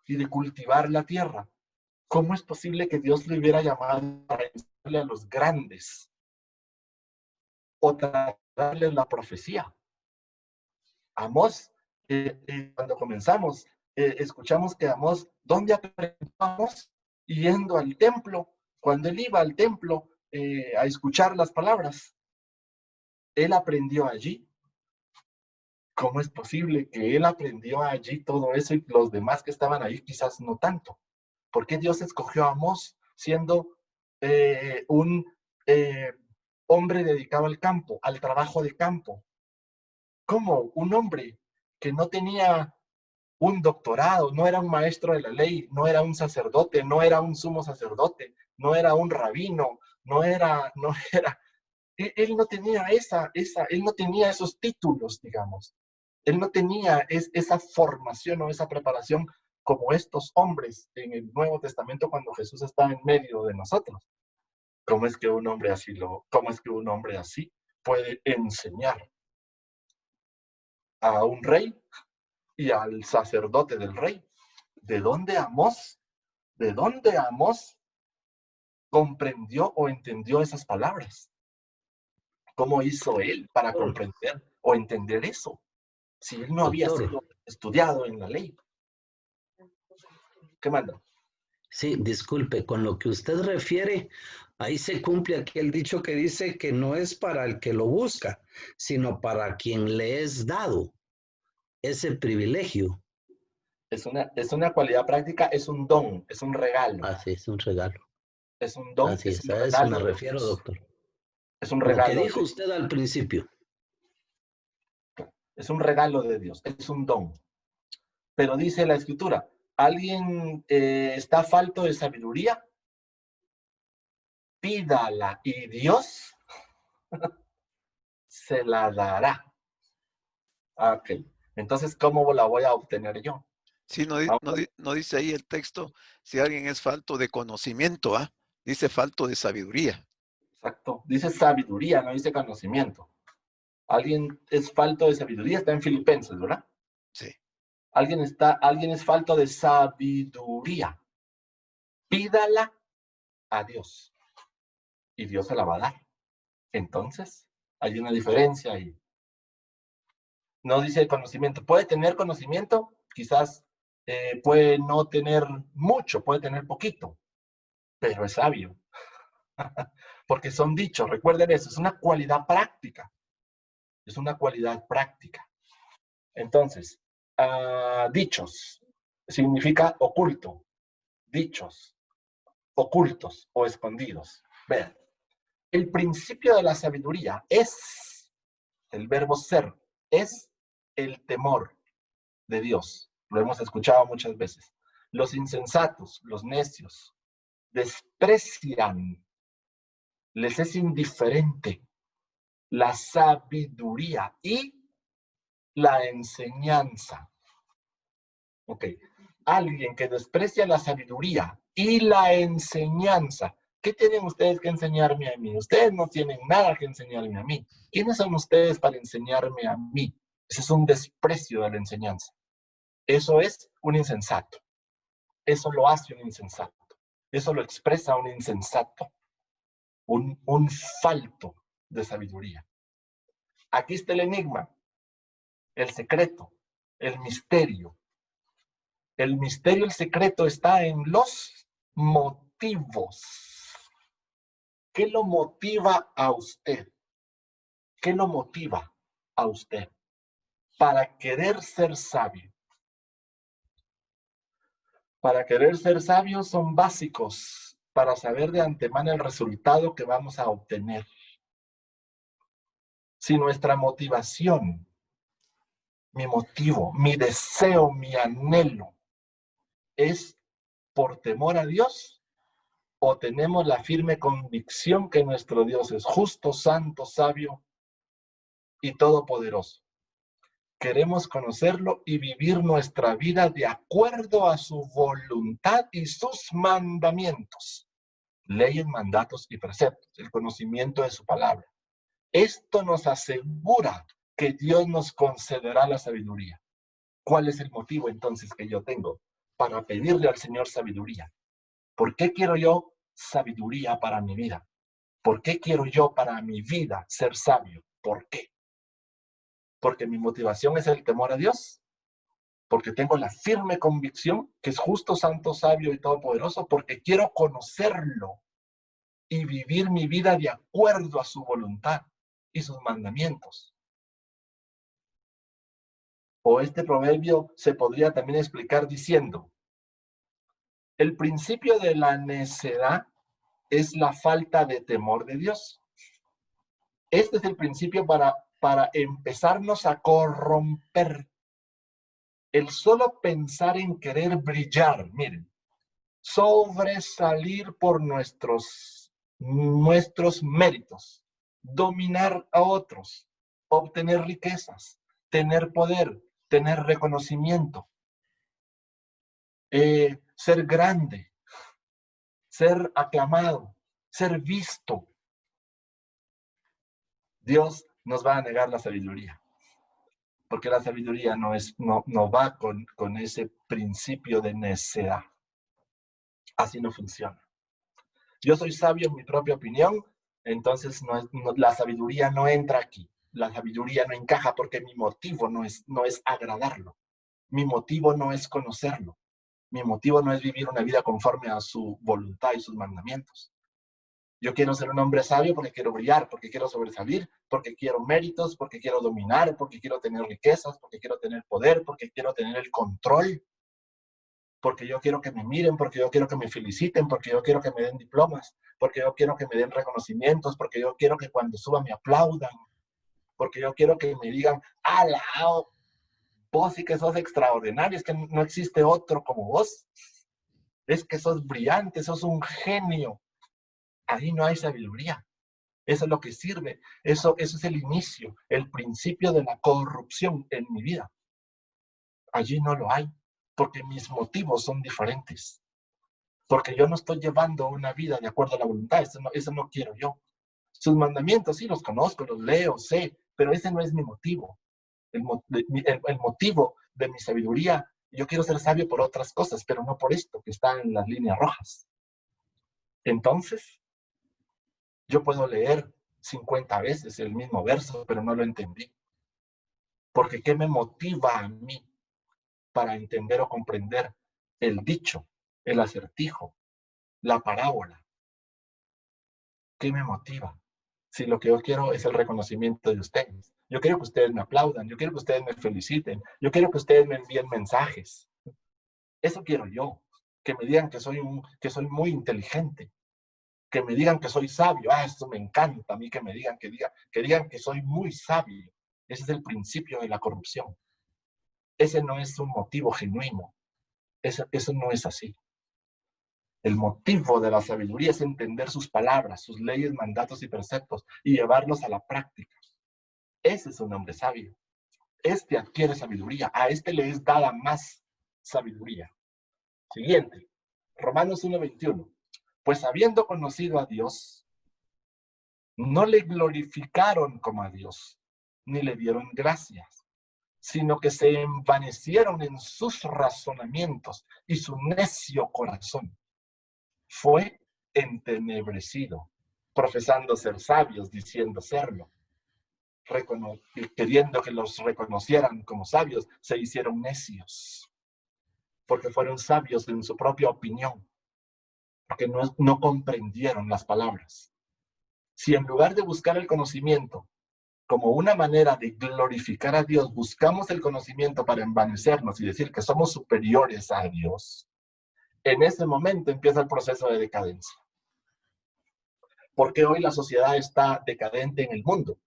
[SPEAKER 3] y de cultivar la tierra? ¿Cómo es posible que Dios le hubiera llamado para enseñarle a los grandes o darles la profecía? Amós, cuando comenzamos, escuchamos que Amós, ¿dónde aprendió Amós? Yendo al templo, cuando él iba al templo a escuchar las palabras. Él aprendió allí. ¿Cómo es posible que él aprendió allí todo eso y los demás que estaban ahí quizás no tanto? ¿Por qué Dios escogió a Amós siendo un hombre dedicado al campo, al trabajo de campo? ¿Cómo un hombre que no tenía un doctorado, no era un maestro de la ley, no era un sacerdote, no era un sumo sacerdote, no era un rabino, él no tenía él no tenía esos títulos, digamos. Él no tenía esa formación o esa preparación como estos hombres en el Nuevo Testamento cuando Jesús está en medio de nosotros? ¿Cómo es que un hombre así puede enseñar a un rey y al sacerdote del rey? ¿De dónde Amós comprendió o entendió esas palabras? ¿Cómo hizo él para comprender o entender eso? Si él no había
[SPEAKER 4] Doctor,
[SPEAKER 3] sido estudiado en la ley. ¿Qué manda?
[SPEAKER 4] sí, disculpe, con lo que usted refiere, ahí se cumple aquel dicho que dice que no es para el que lo busca, sino para quien le es dado ese privilegio.
[SPEAKER 3] Es una cualidad práctica, es un don, es un regalo.
[SPEAKER 4] Así es, un regalo.
[SPEAKER 3] Es un don,
[SPEAKER 4] Así
[SPEAKER 3] es
[SPEAKER 4] es,
[SPEAKER 3] un
[SPEAKER 4] a eso me
[SPEAKER 3] regalo de
[SPEAKER 4] refiero,
[SPEAKER 3] Dios.
[SPEAKER 4] doctor.
[SPEAKER 3] Es un
[SPEAKER 4] Lo que
[SPEAKER 3] regalo
[SPEAKER 4] dijo usted al principio.
[SPEAKER 3] es un regalo de Dios, es un don. Pero dice la Escritura, ¿alguien está falto de sabiduría? Pídala y Dios se la dará. Ok, entonces, ¿cómo la voy a obtener yo?
[SPEAKER 2] Sí, no dice ahí el texto si alguien es falto de conocimiento, ¿ah? Dice falto de sabiduría.
[SPEAKER 3] Exacto, dice sabiduría, no dice conocimiento. Alguien es falto de sabiduría, está en Filipenses, ¿verdad?
[SPEAKER 2] Sí.
[SPEAKER 3] Alguien es falto de sabiduría. Pídala a Dios y Dios se la va a dar. Entonces, hay una diferencia ahí. No dice conocimiento. Puede tener conocimiento, quizás puede no tener mucho, puede tener poquito, pero es sabio. Porque son dichos, recuerden eso, es una cualidad práctica. Es una cualidad práctica. Entonces, dichos significa oculto. Dichos, ocultos o escondidos. Vean, el principio de la sabiduría es, el verbo ser, es el temor de Dios. Lo hemos escuchado muchas veces. Los insensatos, los necios, desprecian, les es indiferente la sabiduría y la enseñanza. Ok, alguien que desprecia la sabiduría y la enseñanza. ¿Qué tienen ustedes que enseñarme a mí? Ustedes no tienen nada que enseñarme a mí. ¿Quiénes son ustedes para enseñarme a mí? Ese es un desprecio de la enseñanza. Eso es un insensato. Eso lo hace un insensato. Eso lo expresa un insensato. Un falto de sabiduría. Aquí está el enigma, el secreto, el misterio. El misterio, el secreto está en los motivos. ¿Qué lo motiva a usted? ¿Qué lo motiva a usted para querer ser sabio? Para querer ser sabio son básicos para saber de antemano el resultado que vamos a obtener. Si nuestra motivación, mi motivo, mi deseo, mi anhelo es por temor a Dios, o tenemos la firme convicción que nuestro Dios es justo, santo, sabio y todopoderoso. Queremos conocerlo y vivir nuestra vida de acuerdo a su voluntad y sus mandamientos. Leyes, mandatos y preceptos, el conocimiento de su palabra. Esto nos asegura que Dios nos concederá la sabiduría. ¿Cuál es el motivo entonces que yo tengo para pedirle al Señor sabiduría? ¿Por qué quiero yo sabiduría para mi vida? ¿Por qué quiero yo para mi vida ser sabio? ¿Por qué? Porque mi motivación es el temor a Dios, porque tengo la firme convicción que es justo, santo, sabio y todopoderoso, porque quiero conocerlo y vivir mi vida de acuerdo a su voluntad y sus mandamientos. O este proverbio se podría también explicar diciendo: el principio de la necedad es la falta de temor de Dios. Este es el principio para empezarnos a corromper. El solo pensar en querer brillar, miren, sobresalir por nuestros méritos, dominar a otros, obtener riquezas, tener poder, tener reconocimiento, ser grande, ser aclamado, ser visto. Dios nos va a negar la sabiduría, porque la sabiduría no va con ese principio de necedad. Así no funciona. Yo soy sabio en mi propia opinión, entonces la sabiduría no entra aquí. La sabiduría no encaja porque mi motivo no es agradarlo. Mi motivo no es conocerlo. Mi motivo no es vivir una vida conforme a su voluntad y sus mandamientos. Yo quiero ser un hombre sabio porque quiero brillar, porque quiero sobresalir, porque quiero méritos, porque quiero dominar, porque quiero tener riquezas, porque quiero tener poder, porque quiero tener el control, porque yo quiero que me miren, porque yo quiero que me feliciten, porque yo quiero que me den diplomas, porque yo quiero que me den reconocimientos, porque yo quiero que cuando suba me aplaudan, porque yo quiero que me digan: ¡ala! Vos sí que sos extraordinario, es que no existe otro como vos. Es que sos brillante, sos un genio. Ahí no hay sabiduría. Eso es lo que sirve. Eso es el inicio, el principio de la corrupción en mi vida. Allí no lo hay, porque mis motivos son diferentes. Porque yo no estoy llevando una vida de acuerdo a la voluntad. Eso no quiero yo. Sus mandamientos sí los conozco, los leo, sé, pero ese no es mi motivo. El motivo de mi sabiduría, yo quiero ser sabio por otras cosas, pero no por esto que está en las líneas rojas. Entonces, yo puedo leer 50 veces el mismo verso, pero no lo entendí. Porque ¿qué me motiva a mí para entender o comprender el dicho, el acertijo, la parábola? ¿Qué me motiva? Si lo que yo quiero es el reconocimiento de ustedes. Yo quiero que ustedes me aplaudan, yo quiero que ustedes me feliciten, yo quiero que ustedes me envíen mensajes. Eso quiero yo, que me digan que soy muy inteligente, que me digan que soy sabio. Esto me encanta a mí, que me digan que soy muy sabio. Ese es el principio de la corrupción. Ese no es un motivo genuino. Eso no es así. El motivo de la sabiduría es entender sus palabras, sus leyes, mandatos y preceptos y llevarlos a la práctica. Ese es un hombre sabio. Este adquiere sabiduría. A este le es dada más sabiduría. Siguiente. Romanos 1:21. Pues habiendo conocido a Dios, no le glorificaron como a Dios, ni le dieron gracias, sino que se envanecieron en sus razonamientos y su necio corazón fue entenebrecido, profesando ser sabios, diciendo serlo. Queriendo que los reconocieran como sabios, se hicieron necios, porque fueron sabios en su propia opinión, porque no comprendieron las palabras. Si en lugar de buscar el conocimiento como una manera de glorificar a Dios, buscamos el conocimiento para envanecernos y decir que somos superiores a Dios, en ese momento empieza el proceso de decadencia. ¿Por qué hoy la sociedad está decadente en el mundo?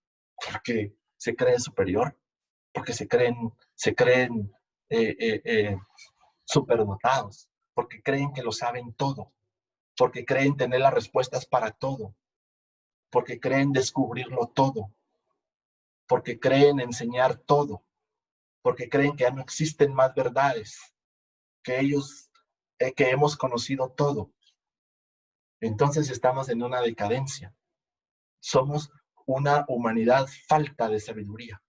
[SPEAKER 3] Porque se cree superior, porque se creen superdotados, porque creen que lo saben todo, porque creen tener las respuestas para todo, porque creen descubrirlo todo, porque creen enseñar todo, porque creen que ya no existen más verdades, que hemos conocido todo. Entonces estamos en una decadencia. Somos una humanidad falta de sabiduría.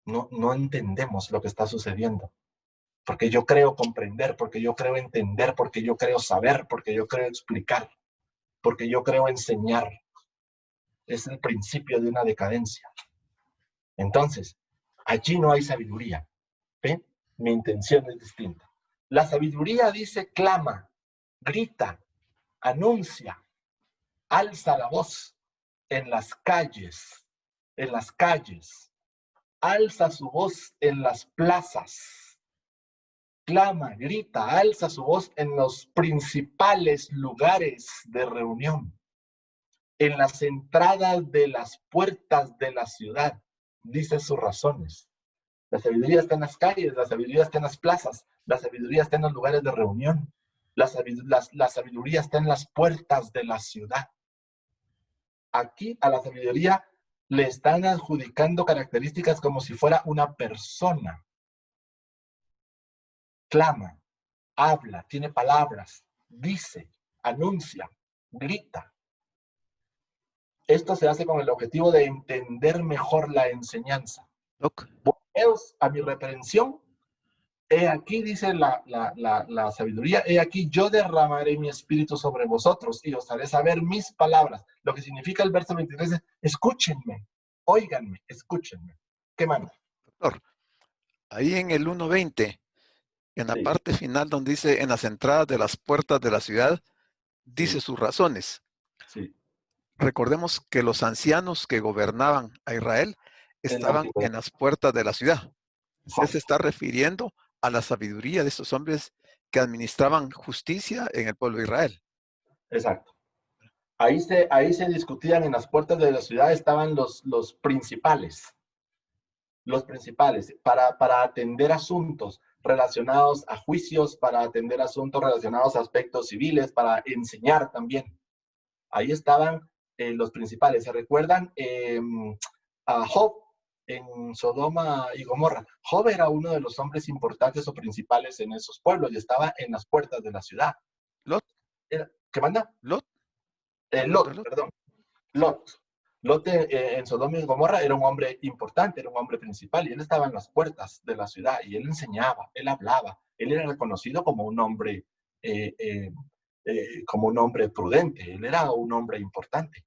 [SPEAKER 3] No entendemos lo que está sucediendo. Porque yo creo comprender, porque yo creo entender, porque yo creo saber, porque yo creo explicar, porque yo creo enseñar. Es el principio de una decadencia. Entonces, allí no hay sabiduría. ¿Ven? Mi intención es distinta. La sabiduría dice clama, grita, anuncia, alza la voz en las calles, alza su voz en las plazas, clama, grita, alza su voz en los principales lugares de reunión, en las entradas de las puertas de la ciudad, dice sus razones. La sabiduría está en las calles, la sabiduría está en las plazas, la sabiduría está en los lugares de reunión, la sabiduría está en las puertas de la ciudad. Aquí a la sabiduría le están adjudicando características como si fuera una persona. Clama, habla, tiene palabras, dice, anuncia, grita. Esto se hace con el objetivo de entender mejor la enseñanza.
[SPEAKER 2] Doc.
[SPEAKER 3] Volveos a mi reprensión. He aquí, dice la sabiduría, he aquí yo derramaré mi espíritu sobre vosotros y os haré saber mis palabras. Lo que significa el verso 23 es, escúchenme, óiganme, escúchenme. ¿Qué manda?
[SPEAKER 2] Doctor, ahí en el 1:20, en la
[SPEAKER 3] Sí.
[SPEAKER 2] parte final donde dice, en las entradas de las puertas de la ciudad, dice
[SPEAKER 3] Sí.
[SPEAKER 2] sus razones.
[SPEAKER 3] Sí.
[SPEAKER 2] Recordemos que los ancianos que gobernaban a Israel estaban en las puertas de la ciudad. Él se está refiriendo a la sabiduría de estos hombres que administraban justicia en el pueblo de Israel.
[SPEAKER 3] Exacto. Ahí se discutían en las puertas de la ciudad, estaban los principales para atender asuntos relacionados a juicios, para atender asuntos relacionados a aspectos civiles, para enseñar también. Ahí estaban los principales. ¿Se recuerdan a Job en Sodoma y Gomorra? Job era uno de los hombres importantes o principales en esos pueblos y estaba en las puertas de la ciudad.
[SPEAKER 2] Lot.
[SPEAKER 3] ¿Qué manda?
[SPEAKER 2] Lot.
[SPEAKER 3] Lot, perdón. Lot en Sodoma y Gomorra era un hombre importante, era un hombre principal y él estaba en las puertas de la ciudad y él enseñaba, él hablaba, él era reconocido como un hombre prudente, él era un hombre importante.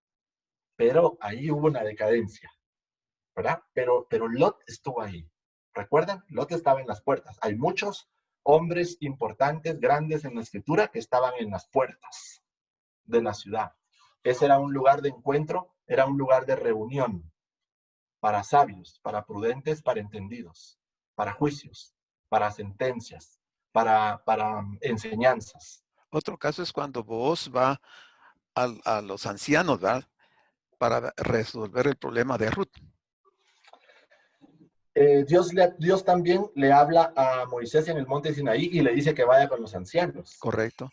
[SPEAKER 3] Pero ahí hubo una decadencia, ¿verdad? Pero Lot estuvo ahí. ¿Recuerdan? Lot estaba en las puertas. Hay muchos hombres importantes, grandes en la escritura que estaban en las puertas de la ciudad. Ese era un lugar de encuentro, era un lugar de reunión para sabios, para prudentes, para entendidos, para juicios, para sentencias, para enseñanzas.
[SPEAKER 2] Otro caso es cuando Booz va a los ancianos, ¿verdad? Para resolver el problema de Ruth.
[SPEAKER 3] Dios también le habla a Moisés en el monte Sinaí y le dice que vaya con los ancianos.
[SPEAKER 2] Correcto.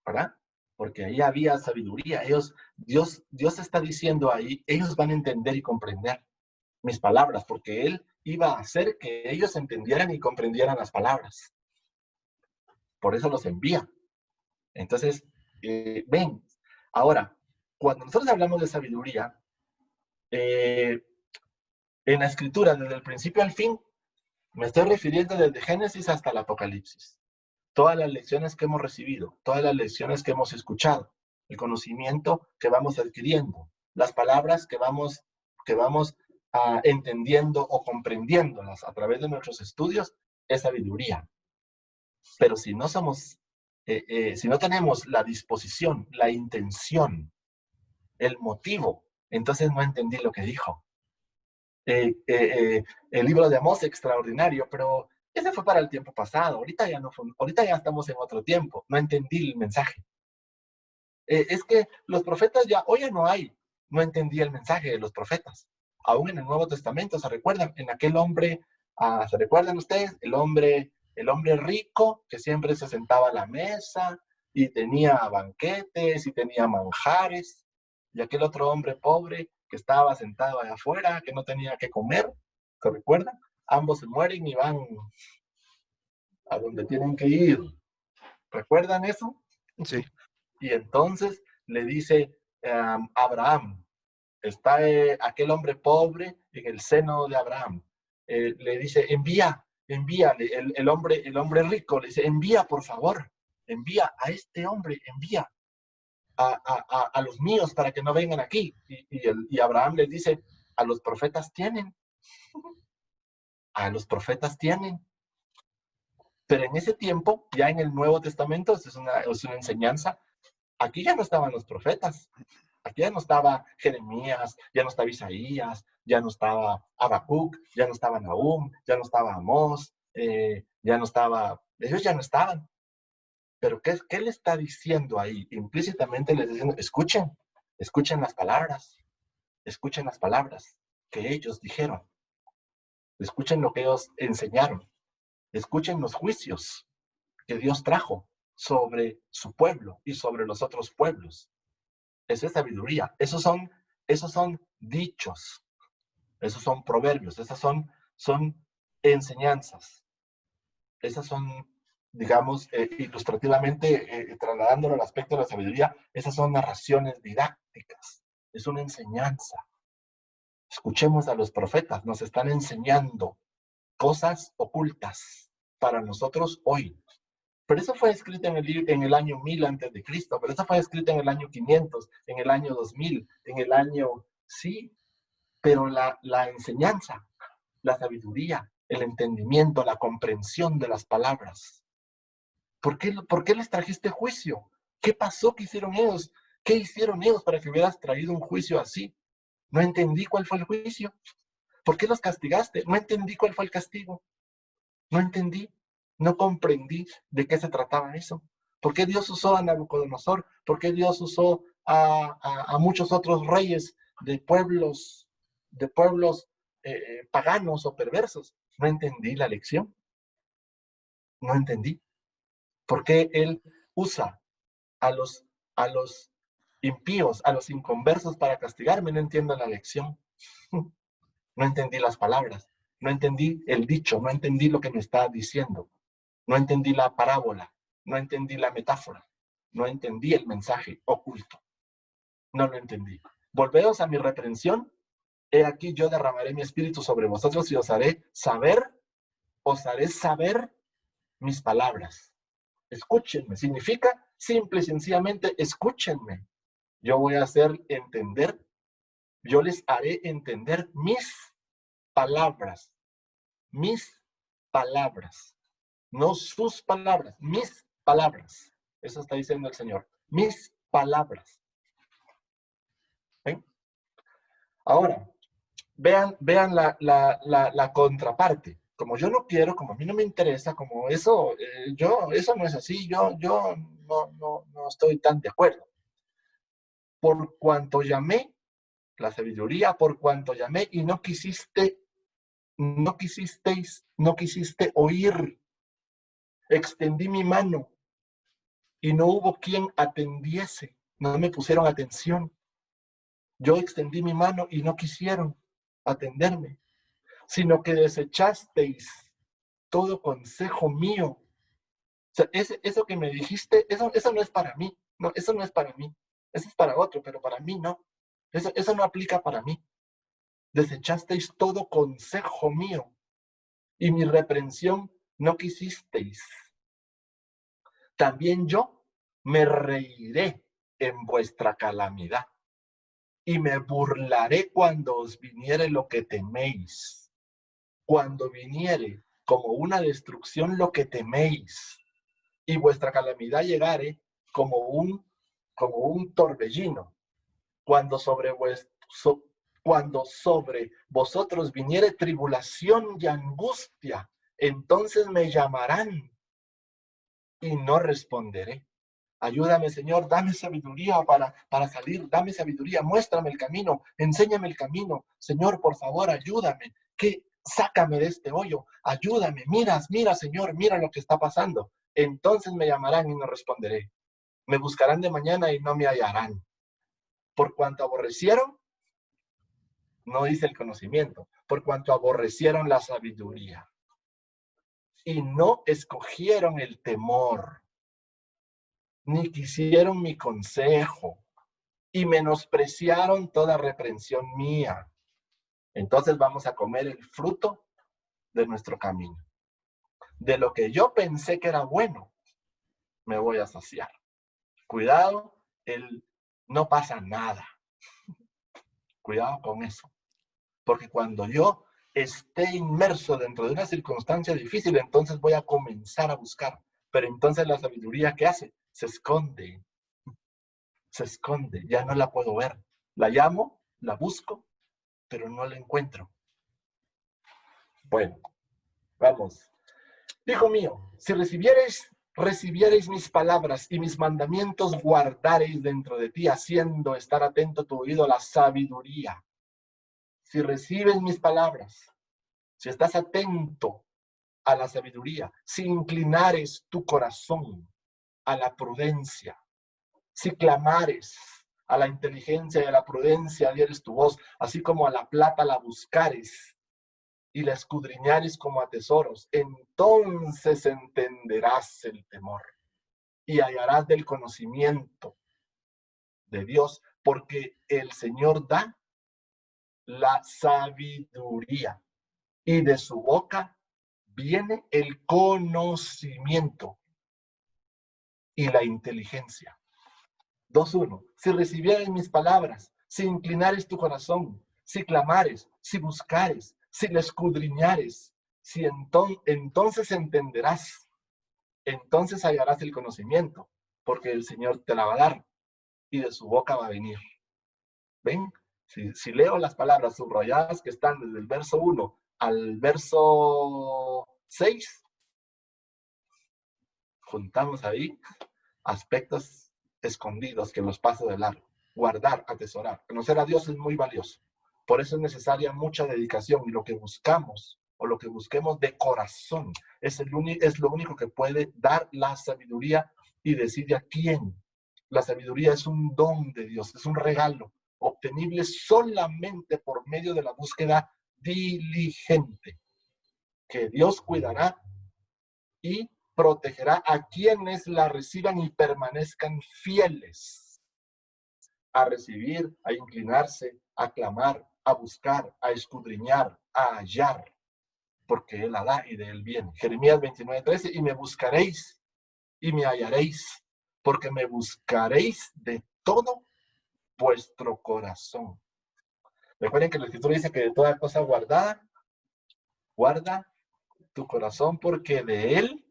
[SPEAKER 3] ¿Verdad? Porque ahí había sabiduría. Dios está diciendo ahí, ellos van a entender y comprender mis palabras, porque Él iba a hacer que ellos entendieran y comprendieran las palabras. Por eso los envía. Entonces, ven, ahora, cuando nosotros hablamos de sabiduría, en la escritura, desde el principio al fin, me estoy refiriendo desde Génesis hasta el Apocalipsis. Todas las lecciones que hemos recibido, todas las lecciones que hemos escuchado, el conocimiento que vamos adquiriendo, las palabras que vamos entendiendo o comprendiéndolas a través de nuestros estudios, es sabiduría. Pero si no si no tenemos la disposición, la intención, el motivo, entonces no entendí lo que dijo. El libro de Amós, extraordinario, pero ese fue para el tiempo pasado. Ahorita ya estamos en otro tiempo. No entendí el mensaje. Es que los profetas hoy ya no hay. No entendí el mensaje de los profetas. Aún en el Nuevo Testamento, ¿se recuerdan? En aquel hombre, ¿se recuerdan ustedes? El hombre rico que siempre se sentaba a la mesa y tenía banquetes y tenía manjares. Y aquel otro hombre pobre que estaba sentado allá afuera, que no tenía que comer. ¿Se recuerdan? Ambos se mueren y van a donde tienen que ir. ¿Recuerdan eso?
[SPEAKER 2] Sí.
[SPEAKER 3] Y entonces le dice Abraham, está aquel hombre pobre en el seno de Abraham. Le dice, envía el hombre rico, le dice, envía por favor, envía a este hombre, envía a los míos para que no vengan aquí. Y Abraham les dice, a los profetas tienen. A los profetas tienen. Pero en ese tiempo, ya en el Nuevo Testamento, es una enseñanza, aquí ya no estaban los profetas. Aquí ya no estaba Jeremías, ya no estaba Isaías, ya no estaba Habacuc, ya no estaba Nahum, ya no estaba Amós, ya no estaba, ellos ya no estaban. Pero ¿qué le está diciendo ahí? Implícitamente les está diciendo, escuchen las palabras que ellos dijeron, escuchen lo que ellos enseñaron, escuchen los juicios que Dios trajo sobre su pueblo y sobre los otros pueblos. Esa es sabiduría. Esos son dichos, esos son proverbios, esas son enseñanzas. Esas son, digamos, ilustrativamente, trasladándolo al aspecto de la sabiduría, esas son narraciones didácticas, es una enseñanza. Escuchemos a los profetas, nos están enseñando cosas ocultas para nosotros hoy. Pero eso fue escrito en el año 1000 antes de Cristo, pero eso fue escrito en el año 500, en el año 2000, en el año, sí, pero la enseñanza, la sabiduría, el entendimiento, la comprensión de las palabras. ¿Por qué les trajiste juicio? ¿Qué pasó? ¿Qué hicieron ellos? ¿Qué hicieron ellos para que hubieras traído un juicio así? No entendí cuál fue el juicio. ¿Por qué los castigaste? No entendí cuál fue el castigo. No entendí. No comprendí de qué se trataba eso. ¿Por qué Dios usó a Nabucodonosor? ¿Por qué Dios usó a muchos otros reyes de pueblos paganos o perversos? No entendí la lección. No entendí. ¿Por qué Él usa a los impíos, a los inconversos para castigarme? No entiendo la lección. No entendí las palabras. No entendí el dicho. No entendí lo que me está diciendo. No entendí la parábola. No entendí la metáfora. No entendí el mensaje oculto. No lo entendí. Volveos a mi reprensión. He aquí yo derramaré mi espíritu sobre vosotros y os haré saber mis palabras. Escúchenme. Significa simple y sencillamente escúchenme. Yo voy a hacer entender, yo les haré entender mis palabras. Mis palabras. No sus palabras, mis palabras. Eso está diciendo el Señor. Mis palabras. ¿Ven? Ahora, vean la contraparte. Como yo no quiero, como a mí no me interesa, como eso, eso no es así, yo no estoy tan de acuerdo. Por cuanto llamé, la sabiduría, por cuanto llamé y no quisiste oír. Extendí mi mano y no hubo quien atendiese. No me pusieron atención. Yo extendí mi mano y no quisieron atenderme, sino que desechasteis todo consejo mío. O sea, eso que me dijiste, eso no es para mí. No, eso no es para mí. Eso es para otro, pero para mí no. Eso no aplica para mí. Desechasteis todo consejo mío y mi reprensión no quisisteis. También yo me reiré en vuestra calamidad y me burlaré cuando os viniere lo que teméis. Cuando viniere como una destrucción lo que teméis y vuestra calamidad llegare como un torbellino. Cuando sobre vosotros viniere tribulación y angustia, entonces me llamarán y no responderé. Ayúdame, Señor, dame sabiduría para salir, dame sabiduría, muéstrame el camino, enséñame el camino. Señor, por favor, ayúdame, sácame de este hoyo, ayúdame, mira, Señor, mira lo que está pasando. Entonces me llamarán y no responderé. Me buscarán de mañana y no me hallarán. Por cuanto aborrecieron, no dice el conocimiento, por cuanto aborrecieron la sabiduría y no escogieron el temor, ni quisieron mi consejo, y menospreciaron toda reprensión mía. Entonces vamos a comer el fruto de nuestro camino. De lo que yo pensé que era bueno, me voy a saciar. Cuidado, no pasa nada. Cuidado con eso. Porque cuando yo esté inmerso dentro de una circunstancia difícil, entonces voy a comenzar a buscar. Pero entonces la sabiduría, ¿qué hace? Se esconde, ya no la puedo ver. La llamo, la busco pero no la encuentro. Bueno, vamos. Hijo mío, si recibiereis mis palabras y mis mandamientos guardareis dentro de ti, haciendo estar atento tu oído a la sabiduría. Si recibes mis palabras, si estás atento a la sabiduría, si inclinares tu corazón a la prudencia, si clamares a la inteligencia y a la prudencia, dieres tu voz, así como a la plata la buscares y la escudriñares como a tesoros, entonces entenderás el temor y hallarás del conocimiento de Dios, porque el Señor da la sabiduría y de su boca viene el conocimiento y la inteligencia. 2:1. Si recibieres mis palabras, si inclinares tu corazón, si clamares, si buscares, si le escudriñares, si entonces entenderás, entonces hallarás el conocimiento, porque el Señor te la va a dar y de su boca va a venir. ¿Ven? Si leo las palabras subrayadas que están desde el verso 1 al verso 6, juntamos ahí aspectos escondidos que nos paso de largo. Guardar, atesorar. Conocer a Dios es muy valioso. Por eso es necesaria mucha dedicación y lo que buscamos o lo que busquemos de corazón es lo único que puede dar la sabiduría y decide a quién. La sabiduría es un don de Dios, es un regalo obtenible solamente por medio de la búsqueda diligente, que Dios cuidará y protegerá a quienes la reciban y permanezcan fieles a recibir, a inclinarse, a clamar, a buscar, a escudriñar, a hallar, porque Él la da y de Él viene. Jeremías 29:13, y me buscaréis y me hallaréis, porque me buscaréis de todo vuestro corazón. Recuerden que la Escritura dice que de toda cosa guardada, guarda tu corazón, porque de él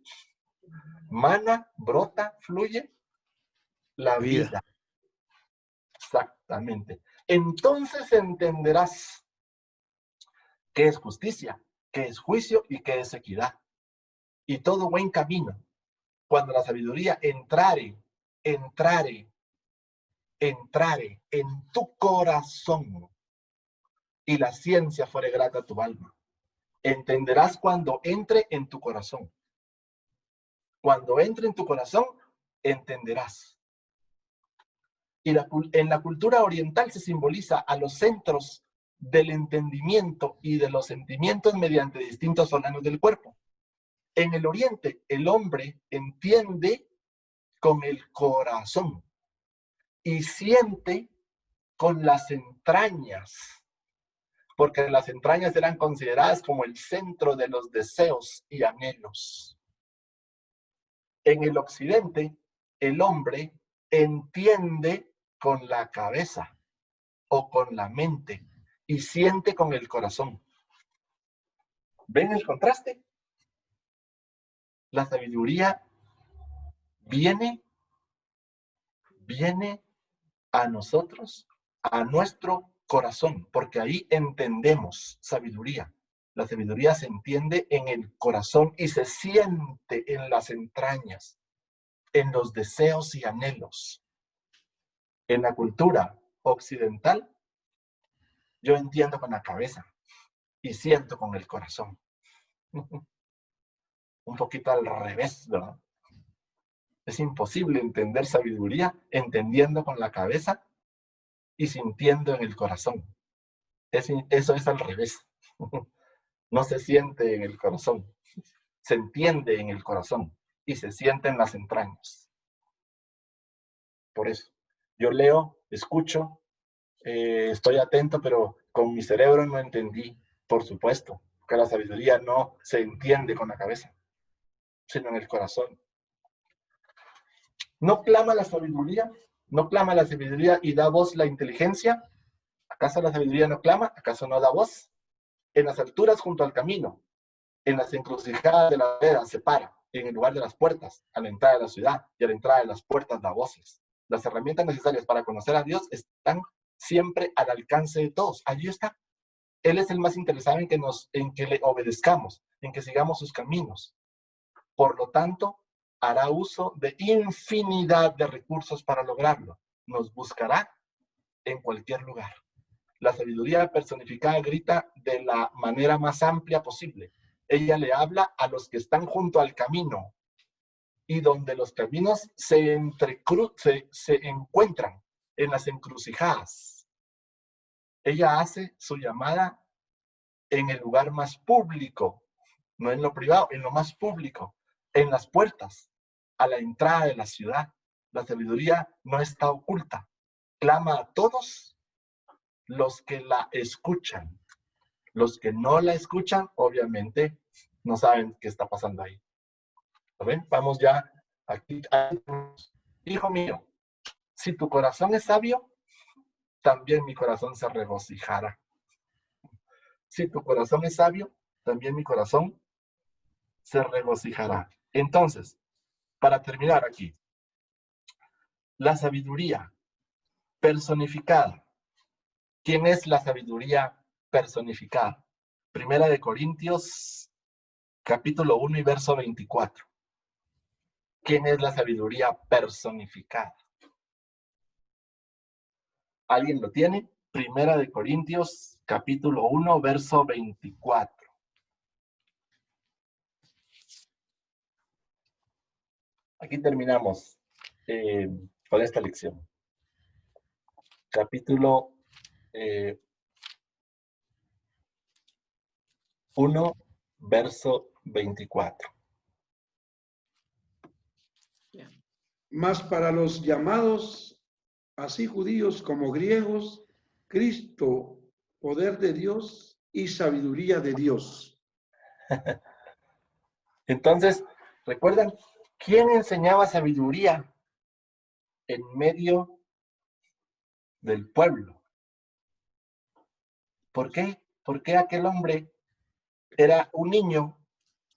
[SPEAKER 3] mana, brota, fluye la vida. Exactamente. Entonces entenderás qué es justicia, qué es juicio y qué es equidad. Y todo buen camino. Cuando la sabiduría entrare en tu corazón y la ciencia fuere grata a tu alma. Entenderás cuando entre en tu corazón. Cuando entre en tu corazón, entenderás. Y en la cultura oriental se simboliza a los centros del entendimiento y de los sentimientos mediante distintos órganos del cuerpo. En el oriente, el hombre entiende con el corazón y siente con las entrañas, porque las entrañas eran consideradas como el centro de los deseos y anhelos. En el occidente, el hombre entiende con la cabeza o con la mente y siente con el corazón. ¿Ven el contraste? La sabiduría viene a nosotros, a nuestro corazón, porque ahí entendemos sabiduría. La sabiduría se entiende en el corazón y se siente en las entrañas, en los deseos y anhelos. En la cultura occidental, yo entiendo con la cabeza y siento con el corazón. Un poquito al revés, ¿verdad? Es imposible entender sabiduría entendiendo con la cabeza y sintiendo en el corazón. Eso es al revés. No se siente en el corazón, se entiende en el corazón y se siente en las entrañas. Por eso, yo leo, escucho, estoy atento, pero con mi cerebro no entendí, por supuesto, que la sabiduría no se entiende con la cabeza, sino en el corazón. ¿No clama la sabiduría? ¿No clama la sabiduría y da voz la inteligencia? ¿Acaso la sabiduría no clama? ¿Acaso no da voz? En las alturas junto al camino, en las encrucijadas de la vereda se para, en el lugar de las puertas, a la entrada de la ciudad y a la entrada de las puertas da voces. Las herramientas necesarias para conocer a Dios están siempre al alcance de todos. Allí está. Él es el más interesado en que le obedezcamos, en que sigamos sus caminos. Por lo tanto, hará uso de infinidad de recursos para lograrlo. Nos buscará en cualquier lugar. La sabiduría personificada grita de la manera más amplia posible. Ella le habla a los que están junto al camino y donde los caminos se encuentran en las encrucijadas. Ella hace su llamada en el lugar más público, no en lo privado, en lo más público, en las puertas, a la entrada de la ciudad. La sabiduría no está oculta. Clama a todos los que la escuchan. Los que no la escuchan, obviamente, no saben qué está pasando ahí. ¿Lo ven? Vamos ya aquí. Hijo mío, si tu corazón es sabio, también mi corazón se regocijará. Si tu corazón es sabio, también mi corazón se regocijará. Entonces, para terminar aquí, la sabiduría personificada. ¿Quién es la sabiduría personificada? Primera de Corintios, capítulo 1 y verso 24. ¿Quién es la sabiduría personificada? ¿Alguien lo tiene? Primera de Corintios, capítulo 1, verso 24. Aquí terminamos con esta lección. Capítulo 1, verso 24.
[SPEAKER 1] Mas para los llamados, así judíos como griegos, Cristo, poder de Dios y sabiduría de Dios.
[SPEAKER 3] Entonces, ¿recuerdan quién enseñaba sabiduría en medio del pueblo? ¿Por qué? Porque aquel hombre era un niño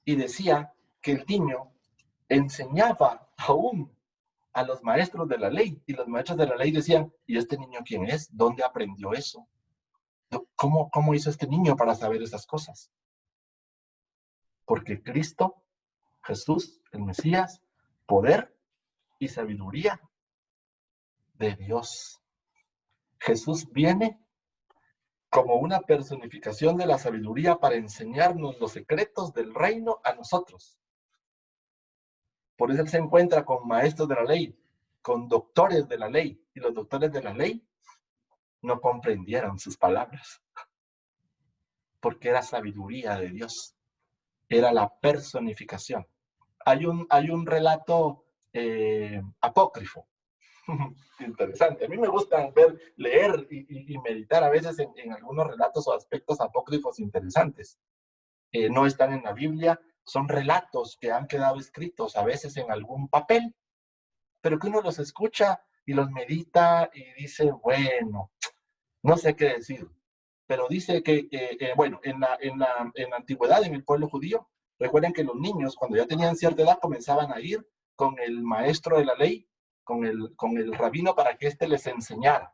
[SPEAKER 3] y decía que el niño enseñaba aún a los maestros de la ley, y los maestros de la ley decían, ¿y este niño quién es? ¿Dónde aprendió eso? ¿Cómo hizo este niño para saber esas cosas? Porque Cristo, Jesús, el Mesías, poder y sabiduría de Dios. Jesús viene como una personificación de la sabiduría para enseñarnos los secretos del reino a nosotros. Por eso él se encuentra con maestros de la ley, con doctores de la ley, y los doctores de la ley no comprendieron sus palabras, porque era sabiduría de Dios, era la personificación. Hay un relato apócrifo, interesante. A mí me gusta leer y meditar a veces en algunos relatos o aspectos apócrifos interesantes. No están en la Biblia, son relatos que han quedado escritos a veces en algún papel, pero que uno los escucha y los medita y dice, bueno, no sé qué decir. Pero dice que, bueno, en la antigüedad, en el pueblo judío, recuerden que los niños, cuando ya tenían cierta edad, comenzaban a ir con el maestro de la ley, con el rabino, para que éste les enseñara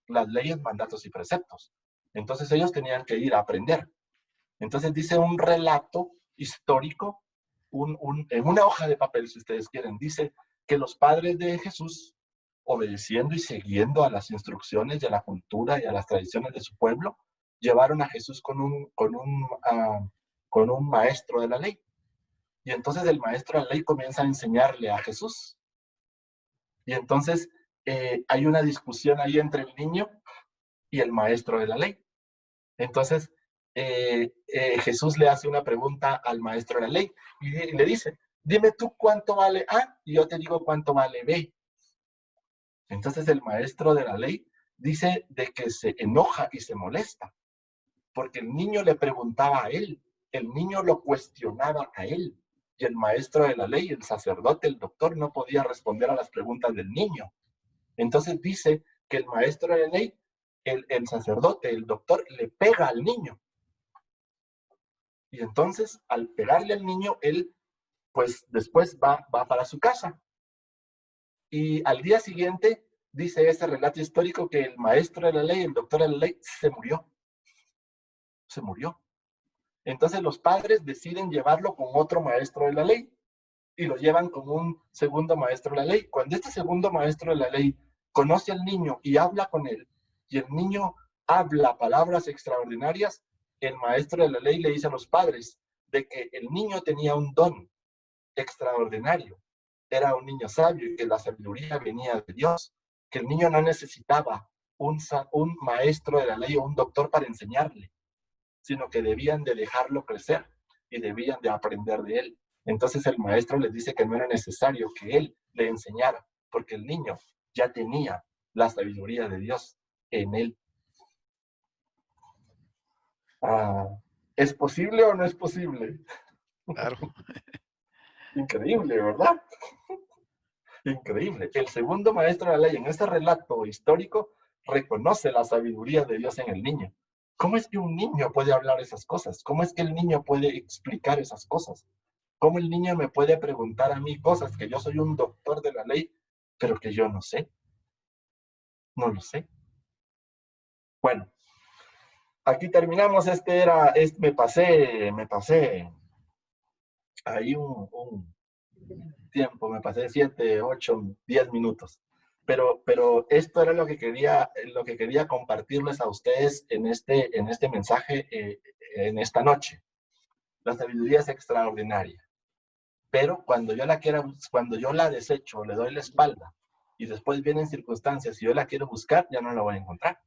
[SPEAKER 3] las leyes, mandatos y preceptos. Entonces ellos tenían que ir a aprender. Entonces dice un relato histórico, en una hoja de papel, si ustedes quieren, dice que los padres de Jesús, obedeciendo y siguiendo a las instrucciones y a la cultura y a las tradiciones de su pueblo, llevaron a Jesús con un maestro de la ley. Y entonces el maestro de la ley comienza a enseñarle a Jesús. Y entonces hay una discusión ahí entre el niño y el maestro de la ley. Entonces Jesús le hace una pregunta al maestro de la ley y le dice, dime tú cuánto vale A y yo te digo cuánto vale B. Entonces el maestro de la ley dice de que se enoja y se molesta, porque el niño le preguntaba a él, el niño lo cuestionaba a él, y el maestro de la ley, el sacerdote, el doctor, no podía responder a las preguntas del niño. Entonces dice que el maestro de la ley, el sacerdote, el doctor, le pega al niño. Y entonces, al pegarle al niño, él, pues después va para su casa. Y al día siguiente, dice ese relato histórico que el maestro de la ley, el doctor de la ley, se murió. se murió. Entonces los padres deciden llevarlo con otro maestro de la ley y lo llevan con un segundo maestro de la ley. Cuando este segundo maestro de la ley conoce al niño y habla con él, y el niño habla palabras extraordinarias, el maestro de la ley le dice a los padres de que el niño tenía un don extraordinario, era un niño sabio y que la sabiduría venía de Dios, que el niño no necesitaba un maestro de la ley o un doctor para enseñarle, sino que debían de dejarlo crecer y debían de aprender de él. Entonces el maestro les dice que no era necesario que él le enseñara, porque el niño ya tenía la sabiduría de Dios en él. ¿Es posible o no es posible?
[SPEAKER 2] Claro.
[SPEAKER 3] Increíble, ¿verdad? Increíble. El segundo maestro de la ley en este relato histórico reconoce la sabiduría de Dios en el niño. ¿Cómo es que un niño puede hablar esas cosas? ¿Cómo es que el niño puede explicar esas cosas? ¿Cómo el niño me puede preguntar a mí cosas que yo soy un doctor de la ley, pero que yo no sé? No lo sé. Bueno, aquí terminamos. Me pasé ahí un tiempo, me pasé 7, 8, 10 minutos. Pero esto era lo que quería compartirles a ustedes en este mensaje, en esta noche. La sabiduría es extraordinaria. Pero cuando yo la desecho, le doy la espalda, y después vienen circunstancias y yo la quiero buscar, ya no la voy a encontrar.